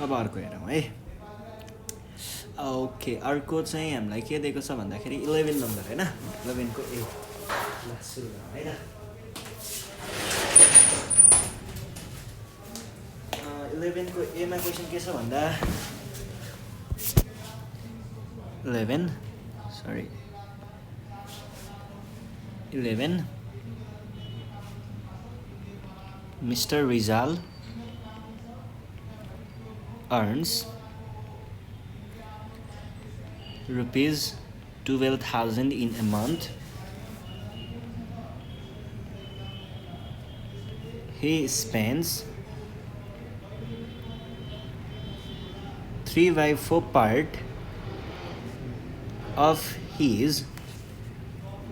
अब अर्को हेरौँ है। ओके, अर्को चाहिँ हामीलाई के दिएको छ भन्दाखेरि 11 नम्बर होइन, 11 को ए ल सुरु गरौँ है त। 11 को एमा क्वेसन के छ भन्दा 11 Mr. Rizal earns rupees 12,000 in a month. He spends 3/4 part of his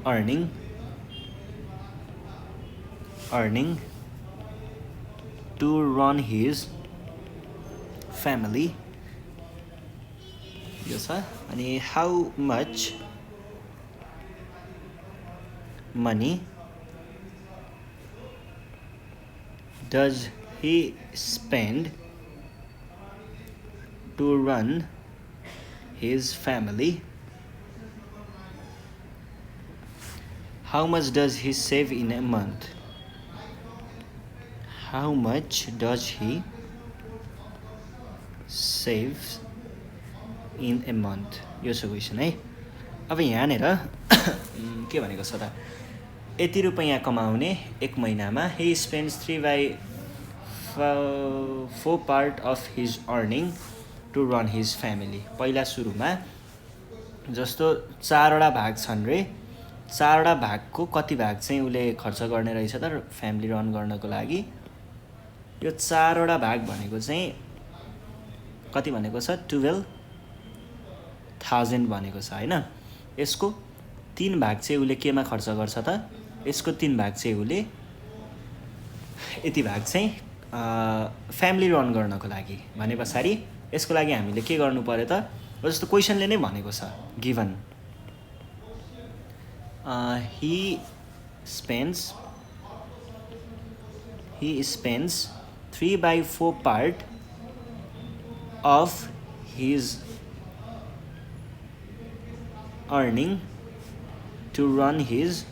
earning to run his family. यो छ अनि how much money does he spend to run his family? How much does he save in a month? How much does he save in a month? यो छ question है। अब यहाँनिर के भनेको छ त, यति रुपैयाँ कमाउने एक महिनामा। he spends 3/4 part of his earning to run his family. पहिला सुरुमा जस्तो 4वटा भाग छन् रे, 4वटा भागको कति भाग चाहिँ उसले खर्च गर्ने रहेछ त फ्यामिली रन गर्नको लागि। यो 4वटा भाग भनेको चाहिँ कति भनेको छ 12,000 भनेको छ होइन। यसको 3 भाग चाहिँ उसले केमा खर्च गर्छ त, यसको 3 भाग चाहिँ उसले यति भाग चाहिँ फ्यामिली रन गर्नको लागि भने पछाडि यसको लागि हामीले के गर्नु पर्यो त, जस्तो क्वेसनले नै भनेको छ given he spends 3/4 part of his earning to run his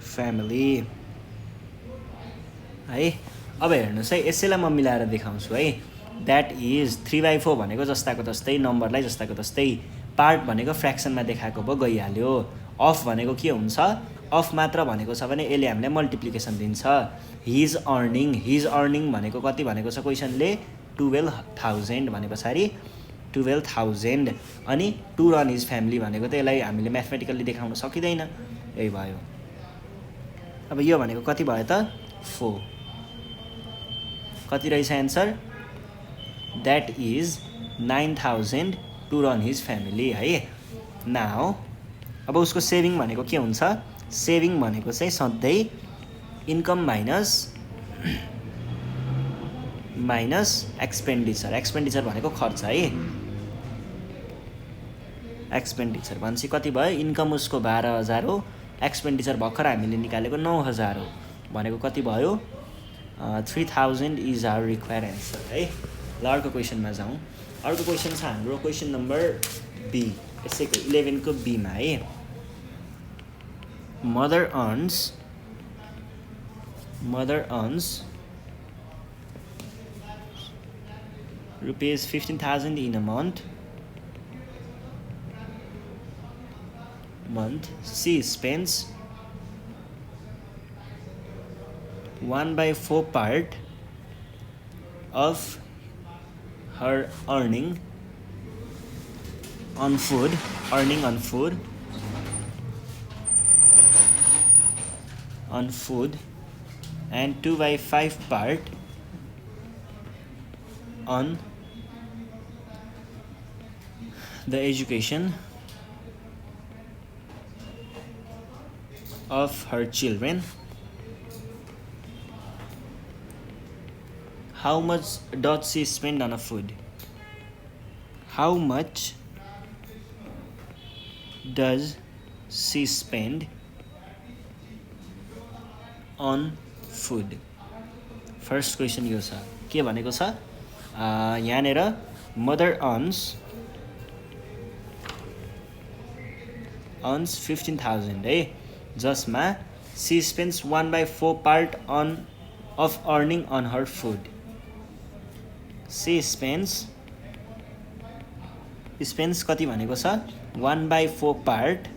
family है। अब हेर्नुहोस् है, यसैलाई म मिलाएर देखाउँछु है। द्याट इज 3/4 भनेको जस्ताको तस्तै, नम्बरलाई जस्ताको तस्तै, पार्ट भनेको फ्रेक्सनमा देखाएको भयो गइहाल्यो। अफ भनेको के हुन्छ, अफ मात्र भनेको छ भने यसले हामीलाई मल्टिप्लिकेसन दिन्छ। हिज अर्निङ भनेको कति भनेको छ क्वेसनले 12,000 भने पछाडि 12,000 अनि टु रन हिज फ्यामिली भनेको त यसलाई हामीले म्याथमेटिकल्ली देखाउन सकिँदैन, यही भयो। अब यो भनेको कति भयो त 4, कति रहेछ answer, that is 9,000 to run his family है। नाउ अब उसको सेभिङ भनेको के हुन्छ, सेभिङ भनेको चाहिँ सधैँ इन्कम माइनस एक्सपेन्डिचर भनेको खर्च है। एक्सपेन्डिचर भनेपछि कति भयो, इन्कम उसको 12,000 हो, एक्सपेन्डिचर भर्खर हामीले निकालेको 9,000 हो भनेको कति भयो 3,000 इज आवर रिक्वायर्ड एन्सर है। ल अर्को क्वेसनमा जाउँ। अर्को क्वेसन छ हाम्रो क्वेसन नम्बर बी, यसैको 11 को बीमा है। Mother earns rupees 15,000 in a month. She spends 1/4 part of her earning on food and 2/5 part on the education of her children. How much does she spend on a food? How much does she spend on food? First question यो छ, के भनेको छ यहाँनिर mother earns 15,000 है, जसमा she spends 1/4 part of earning on her food. She spends कति भनेको छ 1/4 part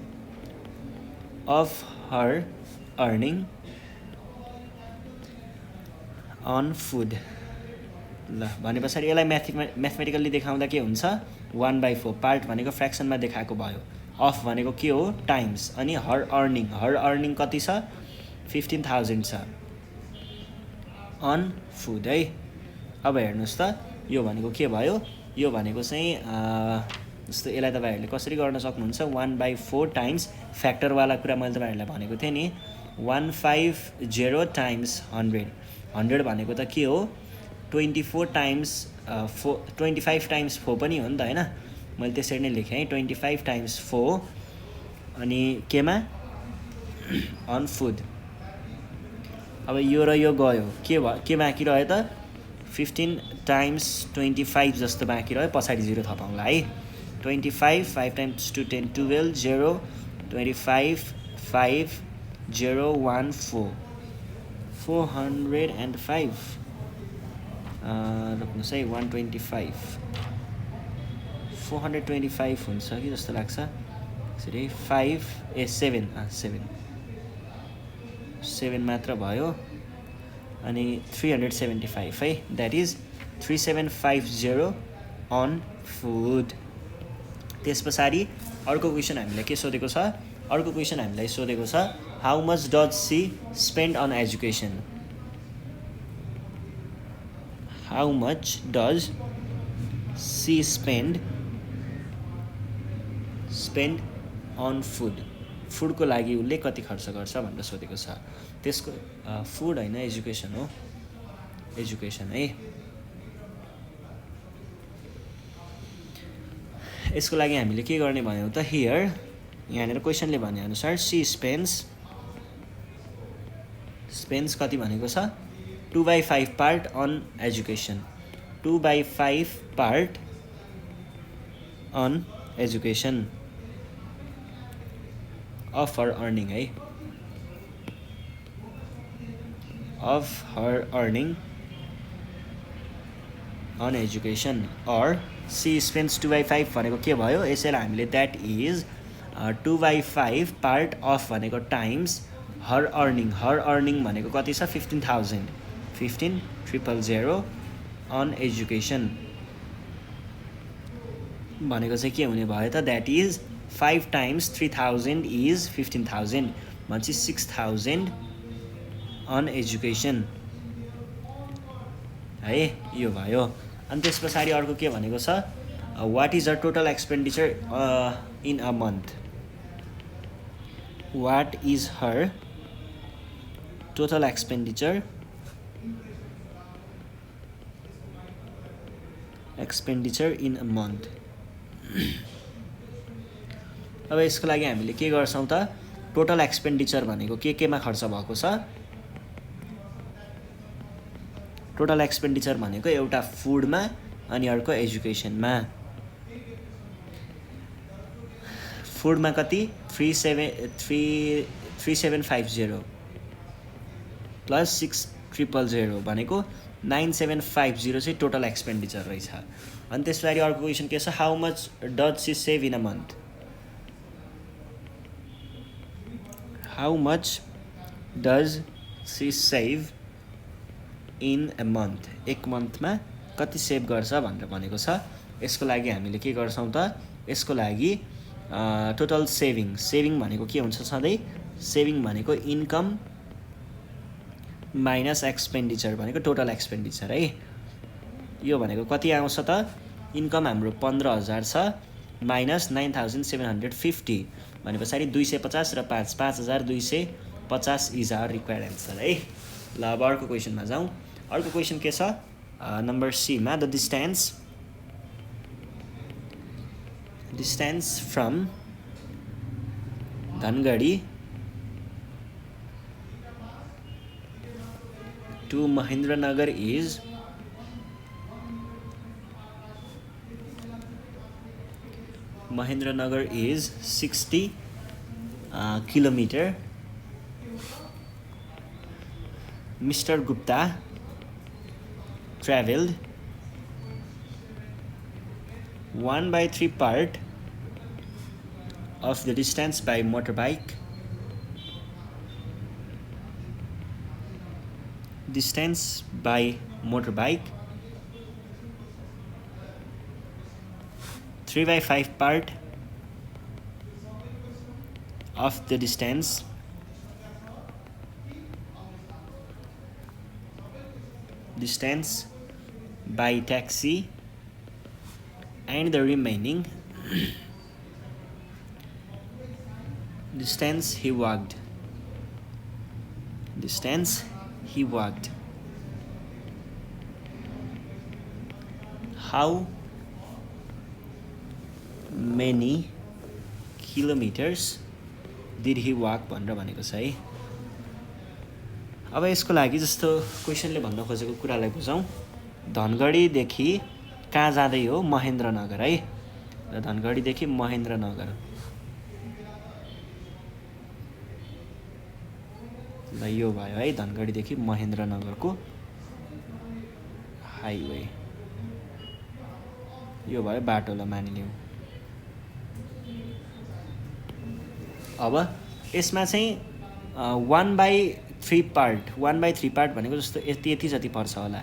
of her earning on food. ल भने पछाडि यसलाई म्याथमेटिकल्ली देखाउँदा के हुन्छ 1/4 पार्ट भनेको फ्रेक्सनमा देखाएको भयो, अफ भनेको के हो टाइम्स, अनि हर अर्निङ कति छ 15,000 छ अन फुड है। अब हेर्नुहोस् त यो भनेको के भयो, यो भनेको चाहिँ जस्तो यसलाई तपाईँहरूले कसरी गर्न सक्नुहुन्छ 1/4 टाइम्स फ्याक्टरवाला कुरा मैले तपाईँहरूलाई भनेको थिएँ नि 150 टाइम्स 100 भनेको त के हो 24 टाइम्स 25 टाइम्स 4 पनि हो नि त होइन, मैले त्यसरी नै लेखेँ 25 टाइम्स 4 अनि केमा अन फुड। अब यो र यो गयो के बाँकी रह्यो त 15 टाइम्स 25 जस्तो बाँकी रह्यो, पछाडि 0 थपाउँला है 25 5 टाइम्स 2 10 12 0 25 5 0 1 4 405 रोक्नुहोस् है 125 425 हुन्छ कि जस्तो लाग्छ, यसरी 7 मात्र भयो, अनि 375 है, द्याट इज 3750 अन फुड। त्यस पछाडि अर्को क्वेसन हामीलाई के सोधेको छ, अर्को क्वेसन हामीलाई सोधेको छ how much does she spend on education. How much does she spend on food. फुडको लागि उसले कति खर्च गर्छ भनेर सोधेको छ। त्यसको फुड होइन एजुकेसन हो, एजुकेसन है। यसको लागि हामीले के गर्ने भन्यौँ त हियर यहाँनिर क्वेसनले भनेअनुसार सी स्पेन्ड्स कति भनेको छ 2/5 part on education, 2/5 part on education of her earning है, of her earning on education or she spends 2/5 भनेको के भयो, यसैलाई हामीले द्याट इज 2/5 पार्ट अफ भनेको टाइम्स हर अर्निङ भनेको कति छ 15,000 15,000 अन एजुकेसन भनेको चाहिँ के हुने भयो त द्याट इज 5 टाइम्स 3,000 इज 15,000 भनेपछि 6,000 अन एजुकेसन है, यो भयो। अनि त्यस पछाडि अर्को के भनेको छ what is a total expenditure in a month. What is her total expenditure in a month. अब यसको लागि हामीले के गर्छौँ त टोटल एक्सपेन्डिचर भनेको केमा खर्च भएको छ, टोटल एक्सपेन्डिचर भनेको एउटा फुडमा अनि अर्को एजुकेसनमा। फुडमा कति 3750 प्लस 6000 भनेको 9750 चाहिँ टोटल एक्सपेन्डिचर रहेछ। अनि त्यस पछाडि अर्को क्वेसन के छ how much does C save in a month. How much does C save in a month, एक मन्थमा कति सेभ गर्छ भनेर भनेको छ। यसको लागि हामीले के गर्छौँ त यसको लागि टोटल सेभिङ भनेको के हुन्छ सधैँ सेभिङ भनेको इन्कम माइनस एक्सपेन्डिचर भनेको टोटल एक्सपेन्डिचर है। यो भनेको कति आउँछ त इन्कम हाम्रो 15,000 छ माइनस 9,750 भने पछाडि 250 र 5,250 इज आवर रिक्वायर्ड एन्सर है। ल अब अर्को क्वेसनमा जाउँ। अर्को क्वेसन के छ number Seema the distance from Dhangadhi to Mahendranagar is Mahendranagar is 60 kilometer. Mr. Gupta traveled 1/3 part of the distance by motorbike. Distance by motorbike. 3/5 part of the distance by taxi, and the remaining distance he walked. How many kilometers did he walk भनेर भनेको छ है। अब यसको लागि जस्तो क्वेसनले भन्न खोजेको कुरालाई बुझौँ। धनगढीदेखि कहाँ जाँदै हो? महेन्द्रनगर है। र धनगढीदेखि महेन्द्रनगर, ल यो भयो है धनगढीदेखि महेन्द्रनगरको हाइवे, यो भयो बाटो, ल मानिलिउँ। अब यसमा चाहिँ 1/3 पार्ट भनेको जस्तो यति जति पर्छ होला।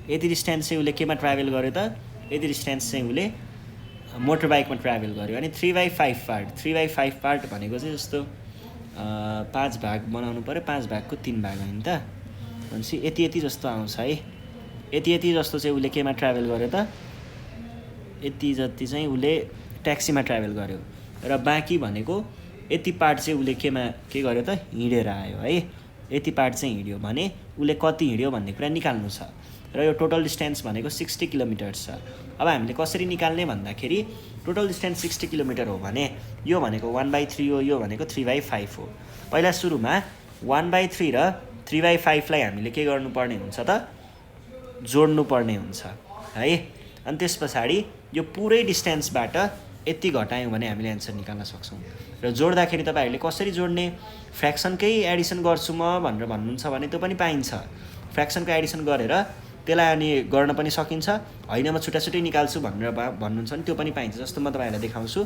यति डिस्टेन्स चाहिँ उसले केमा ट्राभल गर्यो त? यति डिस्टेन्स चाहिँ उसले मोटरबाइकमा ट्राभल गर्यो। अनि 3/5 पार्ट भनेको चाहिँ जस्तो 5 भाग बनाउनु पऱ्यो, 5 भागको 3 भाग होइन त, भनेपछि यति जस्तो आउँछ है। यति जस्तो चाहिँ उसले केमा ट्राभल गर्यो त? यति जति चाहिँ उसले ट्याक्सीमा ट्राभल गर्यो। र बाँकी भनेको यति पार्ट चाहिँ उसले के गर्यो त? हिँडेर आयो है। यति पार्ट चाहिँ हिँड्यो भने उसले कति हिँड्यो भन्ने कुरा निकाल्नु छ। र यो टोटल डिस्टेन्स भनेको 60 किलोमिटर्स छ। अब हामीले कसरी निकाल्ने भन्दाखेरि टोटल डिस्टेन्स 60 किलोमिटर हो भने यो भनेको 1/3 हो, यो भनेको 3/5 हो। पहिला सुरुमा 1/3 र 3/5 लाई हामीले के गर्नुपर्ने हुन्छ त? जोड्नु पर्ने हुन्छ है। अनि त्यस पछाडि यो पुरै डिस्टेन्सबाट यति घटायौँ भने हामीले एन्सर निकाल्न सक्छौँ। र जोड्दाखेरि तपाईँहरूले कसरी जोड्ने? फ्र्याक्सनकै एडिसन गर्छु म भनेर भन्नुहुन्छ भने त्यो पनि पाइन्छ। फ्र्याक्सनको एडिसन गरेर त्यसलाई अनि गर्न पनि सकिन्छ। होइन म छुट्टै निकाल्छु भनेर भन्नुहुन्छ भने त्यो पनि पाइन्छ। जस्तो म तपाईँहरूलाई देखाउँछु।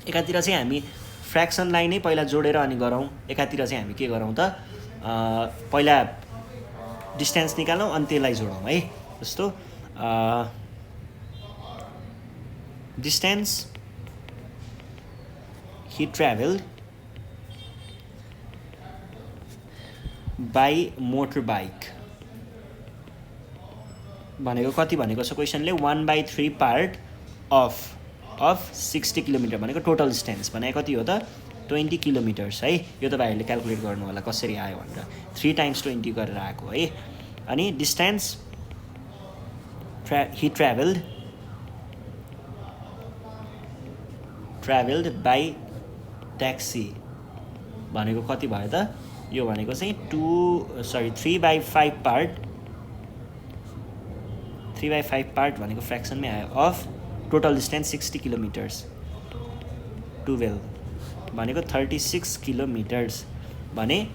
एकातिर चाहिँ हामी फ्र्याक्सनलाई नै पहिला जोडेर अनि गरौँ, एकातिर चाहिँ हामी के गरौँ त? पहिला डिस्टेन्स निकालौँ अनि त्यसलाई जोडौँ है। जस्तो distance he traveled by motorbike भनेको कति भनेको छ क्वेसनले? 1/3 पार्ट अफ 60 किलोमिटर भनेको टोटल डिस्टेन्स भने कति हो त? 20 किलोमिटर्स है। यो तपाईँहरूले क्याल्कुलेट गर्नु होला कसरी आयो भनेर। 3 × 20 गरेर आएको है। अनि distance he traveled by taxi भनेको कति भयो त? यो भनेको चाहिँ 3/5 पार्ट भनेको फ्र्याक्सनमै आयो अफ टोटल डिस्टेन्स 60 किलोमिटर्स। 12 भनेको 36 किलोमिटर्स भने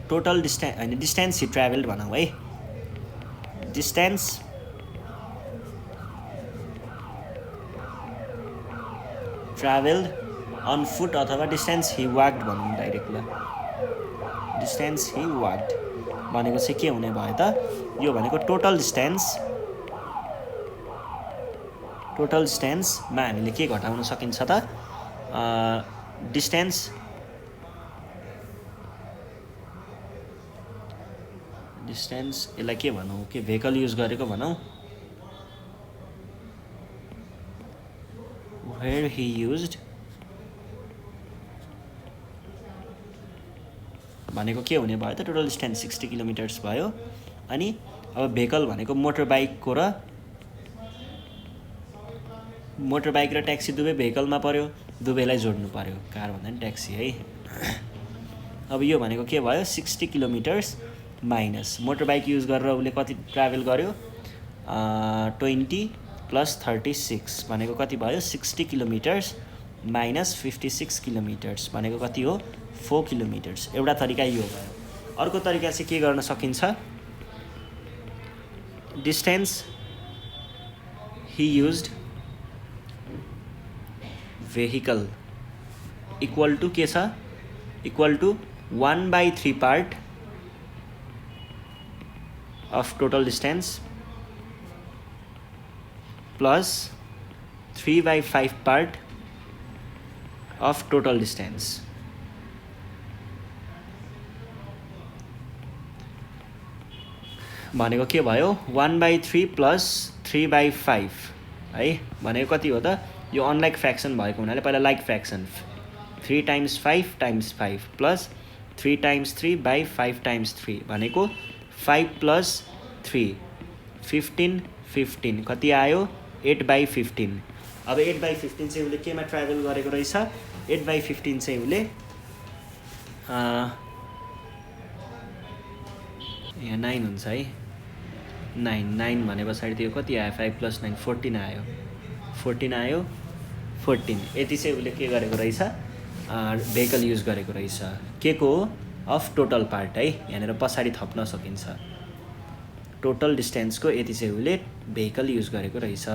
टोटल डिस्टेन्स हि ट्राभल्ड भनौँ है। डिस्टेन्स ट्राभल्ड अन फुट अथवा डिस्टेन्स हि वाक्ड भनौँ डाइरेक्ट। ल डिस्टेन्स हि वाक्ड भनेको चाहिँ के हुने भयो त? यो भनेको टोटल डिस्टेन्समा हामीले के घटाउन सकिन्छ त? डिस्टेन्स यसलाई के भनौँ? के भेहिकल युज गरेको भनौँ? where he used भनेको के हुने भयो त? टोटल डिस्टेन्स 60 किलोमिटर्स भयो। अनि अब भेहिकल भनेको मोटरबाइक र ट्याक्सी दुवै भेहिकलमा पर्यो, दुवैलाई जोड्नु पर्यो। कार भन्दा नि ट्याक्सी है। अब यो भनेको के भयो? 60 किलोमिटर्स माइनस मोटरबाइक युज गरेर उसले कति ट्राभल गर्यो? 20 प्लस 36 भनेको कति भयो 60 किलोमिटर्स माइनस 56 किलोमिटर्स भनेको कति हो 4 किलोमिटर्स। एउटा तरिका यो भयो। अर्को तरिका चाहिँ के गर्न सकिन्छ distance he used vehicle equal to के छ equal to 1/3 part of total distance plus 3/5 part of total distance. भनेको के भयो 1/3 प्लस 3/5 है भनेको कति हो त यो अनलाइक फ्र्याक्सन भएको हुनाले पहिला like fraction 3 times 5 times 5 plus 3 times 3/5 times 3 भनेको 5 प्लस 3 15 कति आयो 8/15। अब 8/15 चाहिँ उसले केमा ट्राभल गरेको रहेछ 8/15 चाहिँ उसले यहाँ 9 हुन्छ है 9 भने पछाडि त्यो कति आयो 5 प्लस 9 14 आयो 14 यति चाहिँ उसले के गरेको रहेछ भेहिकल युज गरेको रहेछ के को अफ टोटल पार्ट है यहाँनिर पछाडि थप्न सकिन्छ टोटल डिस्टेन्सको यति चाहिँ उसले भेहिकल युज गरेको रहेछ।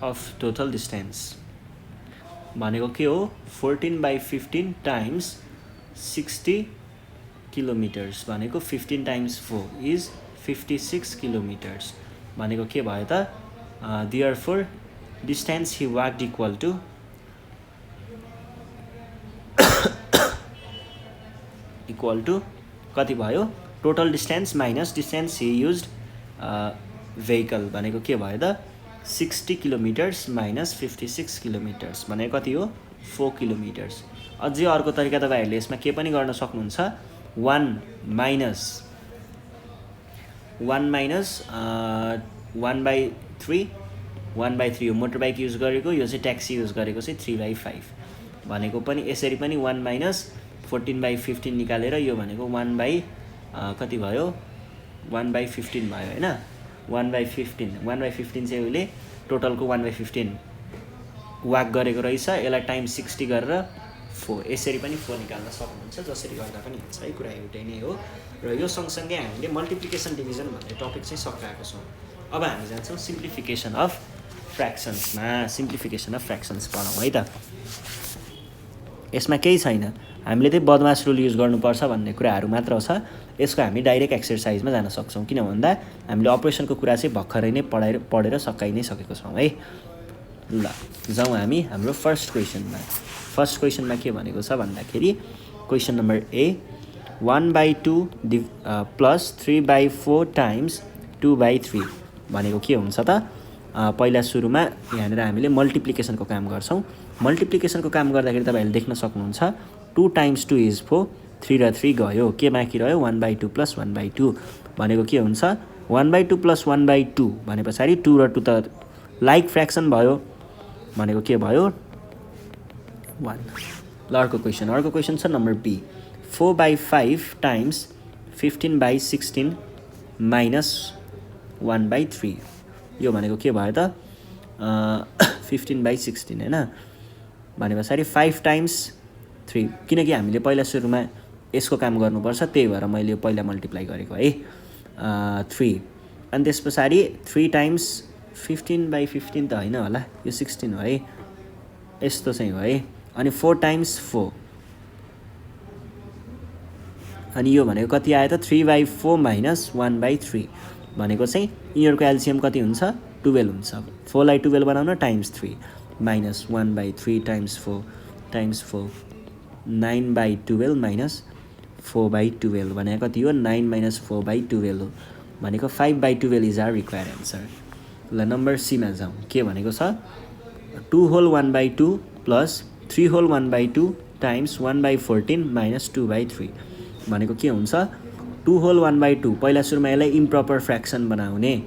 अफ टोटल डिस्टेन्स भनेको के हो 14/15 टाइम्स 60 किलोमिटर्स भनेको 15 टाइम्स 4 इज 56 किलोमिटर्स भनेको के भयो त therefore distance he walked equal to कति भयो total distance minus distance he used vehicle भनेको के भयो त 60 किलोमिटर्स माइनस 56 किलोमिटर्स भनेको कति हो 4 किलोमिटर्स। अझै अर्को तरिका तपाईँहरूले यसमा के पनि गर्न सक्नुहुन्छ 1 माइनस 1/3 यो मोटर बाइक युज गरेको यो चाहिँ ट्याक्सी युज गरेको चाहिँ 3/5 भनेको पनि यसरी पनि 1 माइनस 14/15 निकालेर यो भनेको 1/कति भयो 1/15 भयो होइन 1/15 चाहिँ उसले टोटलको 1/15 वाक गरेको रहेछ यसलाई टाइम 60 गरेर 4 यसरी पनि 4 निकाल्न सक्नुहुन्छ जसरी गर्दा पनि हुन्छ है कुरा एउटै नै हो। र यो सँगसँगै हामीले मल्टिप्लिकेसन डिभिजन भन्ने टपिक चाहिँ सकाएको छौँ। अब हामी जान्छौँ सिम्प्लिफिकेसन अफ फ्र्याक्सन्समा सिम्प्लिफिकेसन अफ फ्र्याक्सन्स पढौँ है त। यसमा केही छैन हामीले चाहिँ बदमास रुल युज गर्नुपर्छ भन्ने कुराहरू मात्र छ। यसको हामी डाइरेक्ट एक्सर्साइजमा जान सक्छौँ किन भन्दा हामीले अपरेसनको कुरा चाहिँ भर्खरै नै पढेर सकाइ नै सकेको छौँ है। ल जाउँ हामी हाम्रो फर्स्ट क्वेसनमा के भनेको छ भन्दाखेरि क्वेसन नम्बर ए 1/2 प्लस 3/4 टाइम्स 2/3 भनेको के हुन्छ त पहिला सुरुमा यहाँनिर हामीले मल्टिप्लिकेसनको काम गर्छौँ। मल्टिप्लिकेसनको काम गर्दाखेरि तपाईँहरूले देख्न सक्नुहुन्छ 2 टाइम्स 2 इज 4 3 र 3 गयो के बाँकी रह्यो 1/2 प्लस 1/2 भनेको के हुन्छ 1/2 प्लस 1/2 भने पछाडि 2 र 2 त लाइक फ्र्याक्सन भयो भनेको के भयो 1। ल अर्को क्वेसन छ नम्बर बी 4/5 टाइम्स 15/16 माइनस 1/3 यो भनेको के भयो त 15/16 होइन भने पछाडि 5 टाइम्स 3 किनकि हामीले पहिला सुरुमा यसको काम गर्नुपर्छ त्यही भएर मैले पहिला मल्टिप्लाई गरेको है 3 अनि त्यस पछाडि 3 टाइम्स 15/15 त होइन होला यो 16 हो है यस्तो चाहिँ हो है अनि 4 टाइम्स 4 अनि यो भनेको कति आयो त 3/4 माइनस 1/3 भनेको चाहिँ यिनीहरूको एलसिएम कति हुन्छ 12 हुन्छ। 4 लाई 12 बनाउन टाइम्स 3 माइनस 1/3 टाइम्स 4 9/12 माइनस 4/12 भनेको कति हो 9 माइनस 4/12 हो भनेको 5/12 इज आवर रिक्वायर्ड एन्सर। ल नम्बर सीमा जाउँ के भनेको छ 2 whole 1/2 plus 3 whole 1/2 times 1/14 minus 2/3 भनेको के हुन्छ 2 होल 1/2 पहिला सुरुमा यसलाई इम्प्रोपर फ्र्याक्सन बनाउने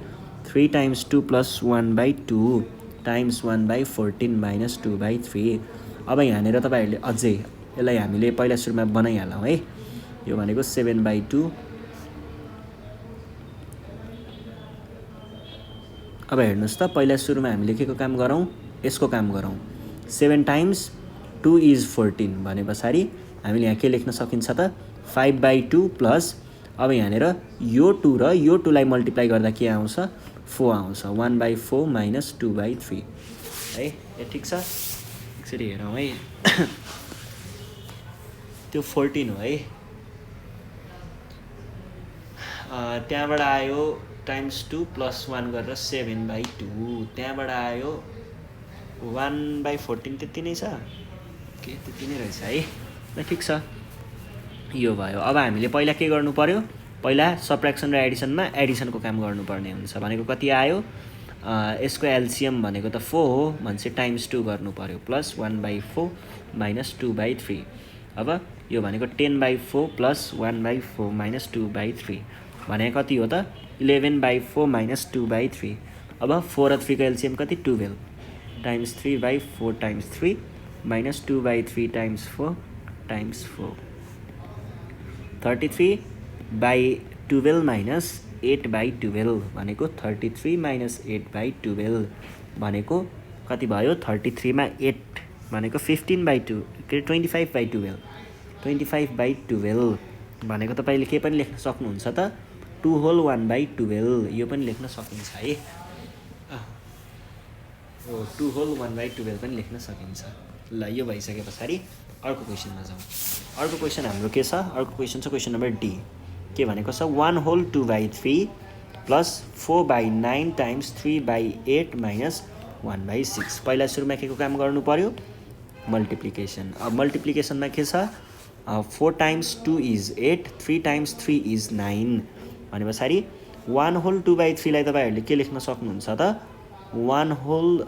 3 टाइम्स 2 प्लस 1/2 टाइम्स 1/14 माइनस 2/3। अब यहाँनिर तपाईँहरूले अझै यसलाई हामीले पहिला सुरुमा बनाइहालौँ है। यो भनेको 7/2। अब हेर्नुहोस् त पहिला सुरुमा हामीले के को काम गरौँ, यसको काम गरौँ। 7 टाइम्स 2 इज 14 भने पछाडि हामीले यहाँ के लेख्न सकिन्छ त 5/2 प्लस अब यहाँनिर यो 2 र यो 2 लाई मल्टिप्लाई गर्दा के आउँछ 4 आउँछ 1/4 माइनस 2/3 है। ए ठिक छ, यसरी हेरौँ है। त्यो 14 हो है। त्यहाँबाट आयो टाइम्स 2 प्लस 1 गरेर 7/2, त्यहाँबाट आयो 1/14 त्यति नै छ के, त्यति नै रहेछ है। ल ठिक छ, यो भयो। अब हामीले पहिला के गर्नु पर्यो, पहिला सब्ट्र्याक्सन र एडिसनमा एडिसनको काम गर्नुपर्ने हुन्छ। भनेको कति आयो, यसको एलसिएम भनेको त 4 हो भनेपछि टाइम्स 2 गर्नु पर्यो प्लस 1/4 माइनस 2/3। अब यो भनेको 10/4 प्लस 1/4 माइनस 2/3 भने कति हो त 11/4 माइनस 2/3। अब 4 र 3 को एलसिएम कति 12 times 3/4 times 3 minus 2/3 times 4 times 4 33/12 minus 8/12 भनेको 33 माइनस 8/12 भनेको कति भयो 33 मा 8 भनेको 15/2 के 25/12 25/12 भनेको तपाईले के पनि लेख्न सक्नुहुन्छ त 2 होल 1/12 यो पनि लेख्न सकिन्छ है। 2 होल 1/12 पनि लेख्न सकिन्छ। ल यो भइसके पछाडि अर्को क्वेसनमा जाउँ। अर्को क्वेसन हाम्रो के छ, अर्को क्वेसन छ क्वेसन नम्बर डी। के भनेको छ 1 होल 2/3 प्लस 4/9 टाइम्स 3/8 माइनस 1/6। पहिला सुरुमा के को काम गर्नु पर्यो मल्टिप्लिकेसन। अब मल्टिप्लिकेसनमा के छ 4 टाइम्स 2 इज 8 3 टाइम्स 3 इज 9 भने पछाडि 1 होल 2/3 लाई तपाईहरुले के लेख्न सक्नुहुन्छ त 1 होल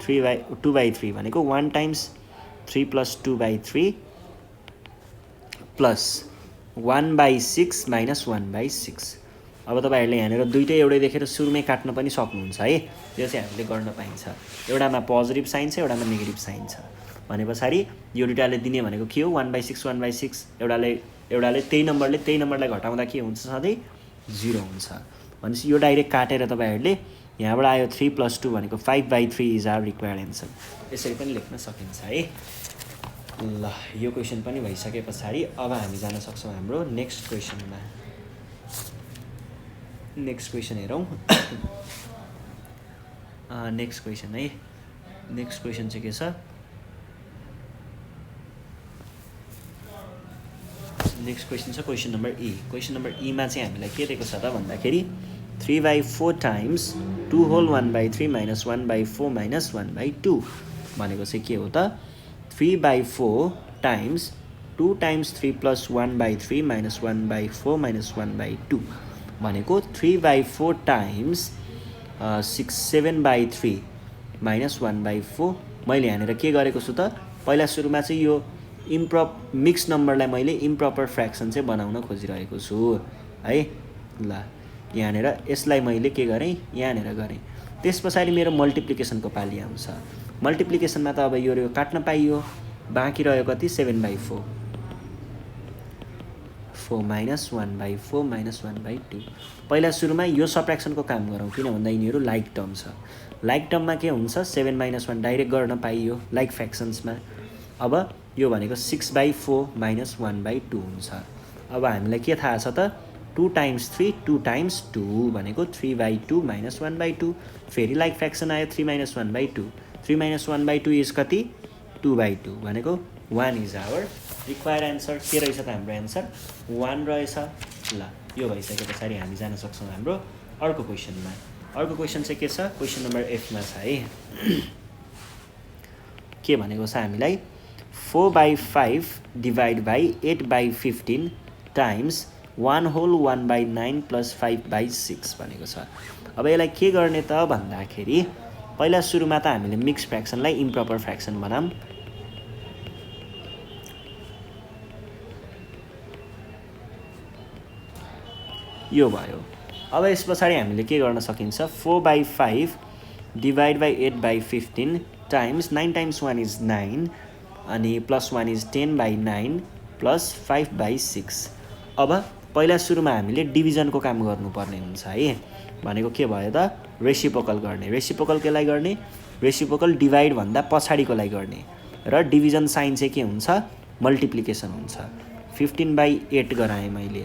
2/3 भनेको 1 टाइम्स 3 प्लस 2/3 प्लस 1/6 माइनस 1/6। अब तपाईहरुले यहाँनिर दुईटै एउटै देखेर सुरुमै काट्न पनि सक्नुहुन्छ है, त्यो चाहिँ हामीले गर्न पाइन्छ। एउटामा पोजिटिभ साइन छ एउटामा नेगेटिभ साइन छ भने पछाडि यो दुईटाले दिने भनेको के हो 1/6 1/6 एउटाले त्यही नम्बरलाई घटाउँदा के हुन्छ सधैँ 0 हुन्छ भनेपछि यो डाइरेक्ट काटेर तपाईहरुले यहाँबाट आयो 3 प्लस 2 भनेको 5/3 इज आवर रिक्वायर्ड एन्सर, यसरी पनि लेख्न सकिन्छ है। ल यो क्वेसन पनि भइसके पछाडि अब हामी जान सक्छौँ हाम्रो नेक्स्ट क्वेसनमा। नेक्स्ट क्वेसन हेरौँ। नेक्स्ट क्वेसन है, नेक्स्ट क्वेसन चाहिँ के छ, नेक्स्ट क्वेसन छ क्वेसन नम्बर ई। क्वेसन नम्बर ईमा चाहिँ हामीलाई के दिएको छ त भन्दाखेरि 3/4 टाइम्स 2 होल 1/3 माइनस 1/4 माइनस 1/2 भनेको चाहिँ के हो त 3/4 times 2 times 3 plus 1/3 minus 1/4 minus 1/2 भनेको 3/4 टाइम्स 7/3 माइनस 1/4। मैले यहाँनिर के गरेको छु त पहिला सुरुमा चाहिँ यो मिक्स नम्बरलाई मैले इम्प्रोपर फ्र्याक्सन चाहिँ बनाउन खोजिरहेको छु है। ल यहाँनिर यसलाई मैले के गरेँ यहाँनिर गरेँ, त्यस पछाडि मेरो मल्टिप्लिकेसनको पाली आउँछ। मल्टिप्लिकेसनमा त अब यो काट्न पाइयो, बाँकी रह्यो कति 7/4 4 माइनस 1/4 माइनस 1/2। पहिला सुरुमा यो सब्ट्र्याक्सनको काम गरौँ किन भन्दा यिनीहरू लाइक टर्म छ। लाइक टर्ममा के हुन्छ 7 - 1 डाइरेक्ट गर्न पाइयो लाइक फ्र्याक्सन्समा। अब यो भनेको 6/4 माइनस 1/2 हुन्छ। अब हामीलाई के थाहा छ त 2 टाइम्स 3 2 टाइम्स 2 भनेको 3/2 माइनस 1/2। फेरि लाइक फ्र्याक्सन आयो 3 - 1/2 3 - 1/2 इज कति 2/2 भनेको 1 इज आवर रिक्वायर्ड एन्सर। के रहेछ त हाम्रो एन्सर 1 रहेछ। ल यो भइसके पछाडि हामी जान सक्छौँ हाम्रो अर्को क्वेसनमा। अर्को क्वेसन चाहिँ के छ क्वेसन नम्बर एफमा छ है। के भनेको छ हामीलाई 4/5 divide by 8/15 times 1 whole 1/9 plus 5/6 भनेको छ। अब यसलाई के गर्ने त भन्दाखेरि पहिला सुरुमा त हामीले मिक्स फ्र्याक्सनलाई इम्प्रोपर फ्र्याक्सन बनाऊँ। यो भयो। अब यस पछाडि हामीले के गर्न सकिन्छ 4/5 divide by 8/15 times 9 times 1 is 9 अनि +1 इज 10/9 + 5/6। अब पहिला सुरुमा हामीले डिभिजनको काम गर्नुपर्ने हुन्छ है। भनेको के भयो त, रेसिप्रोकल गर्ने। रेसिप्रोकल केलाई गर्ने, रेसिप्रोकल डिभाइड भन्दा पछाडिकोलाई गर्ने र डिभिजन साइन चाहिँ के हुन्छ, मल्टिप्लिकेसन हुन्छ। 15/8 गराएँ मैले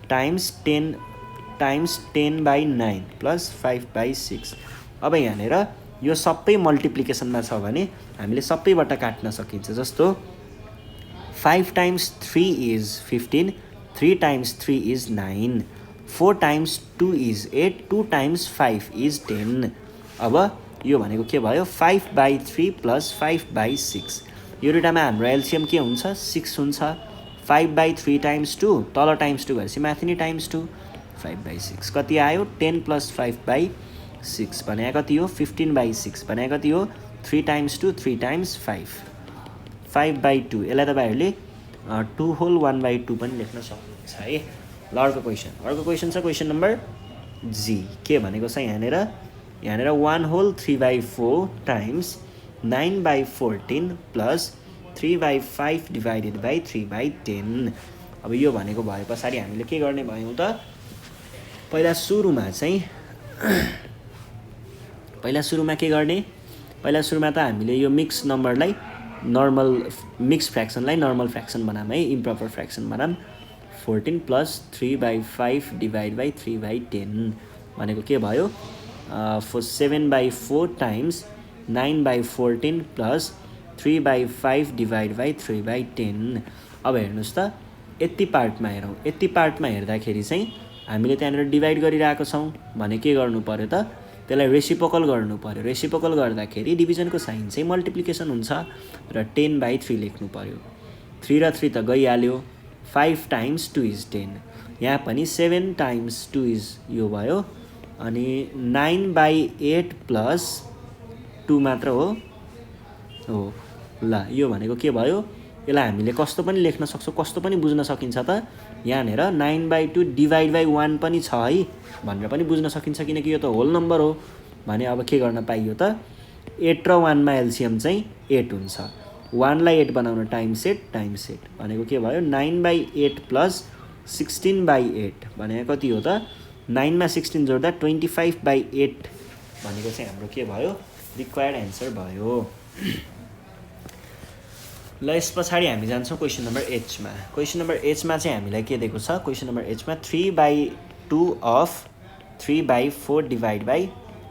टाइम्स 10/9 + 5/6। अब यहाँनिर यो सबै मल्टिप्लिकेसनमा छ भने हामीले सबैबाट काट्न सकिन्छ। जस्तो 5 × 3 इज 15, 3 × 3 इज 9, 4 × 2 इज 8, 2 × 5 इज 10। अब यो भनेको के भयो, 5/3 + 5/6। यो दुइटामा हाम्रो एलसिएम के हुन्छ, 6 हुन्छ। 5/3 × 2 तल ×2 भएपछि माथि नै ×2, 5/6 कति आयो, 10 + 5/6 भने कति हो, 15/6 भने कति हो, 3 × 2 3 × 5, 5/2। यसलाई तपाईँहरूले 2 होल 1/2 पनि लेख्न सक्नुहुन्छ है। ल अर्को क्वेसन छ क्वेसन नम्बर जी। के भनेको छ यहाँनिर 1 होल 3/4 टाइम्स 9/14 + 3/5 डिभाइडेड बाई 3/10। अब यो भनेको भए पछाडि हामीले के गर्ने भयौँ त, पहिला सुरुमा के गर्ने, पहिला सुरुमा त हामीले यो मिक्स नम्बरलाई नर्मल, मिक्स फ्र्याक्सनलाई नर्मल फ्र्याक्सन बनाऊँ है, इम्प्रपर फ्र्याक्सन बनाऊँ। 14 + 3/5 डिभाइड बाई 3/10 भनेको के भयो, 7/4 टाइम्स 9/14 + 3/5 डिभाइड बाई 3/10। अब हेर्नुहोस् त, यति पार्टमा हेरौँ। यति पार्टमा हेर्दाखेरि चाहिँ हामीले त्यहाँनिर डिभाइड गरिरहेको छौँ भने के गर्नु पर्यो त, त्यसलाई रेसिप्रोकल गर्नु पर्यो। रेसिप्रोकल गर्दाखेरि डिभिजनको साइन चाहिँ मल्टिप्लिकेसन हुन्छ र 10/3 लेख्नु पर्यो। 3 र 3 त गइहाल्यो, 5 × 2 इज 10। यहाँ पनि 7 × 2 इज यो भयो, अनि 9/8 + 2 मात्र हो। ल यो भनेको के भयो, यसलाई हामीले कस्तो पनि लेख्न सक्छौँ, कस्तो पनि बुझ्न सकिन्छ त, यहाँनिर 9/2 डिभाइड बाई 1 पनि छ है भनेर पनि बुझ्न सकिन्छ, किनकि यो त होल नम्बर हो भने। अब के गर्न पाइयो त, 8 र 1 मा एलसिएम चाहिँ 8 हुन्छ। 1 लाई 8 बनाउन टाइम्स 8 भनेको के भयो, 9/8 + 16/8 भनेको कति हो त, 9 मा 16 जोड्दा 25/8 भनेको चाहिँ हाम्रो के भयो, रिक्वायर्ड एन्सर भयो। ल यस पछाडि हामी जान्छौँ क्वेसन नम्बर एचमा। क्वेसन नम्बर एचमा चाहिँ हामीलाई के दिएको छ, क्वेसन नम्बर एचमा 3/2 अफ 3/4 डिभाइड बाई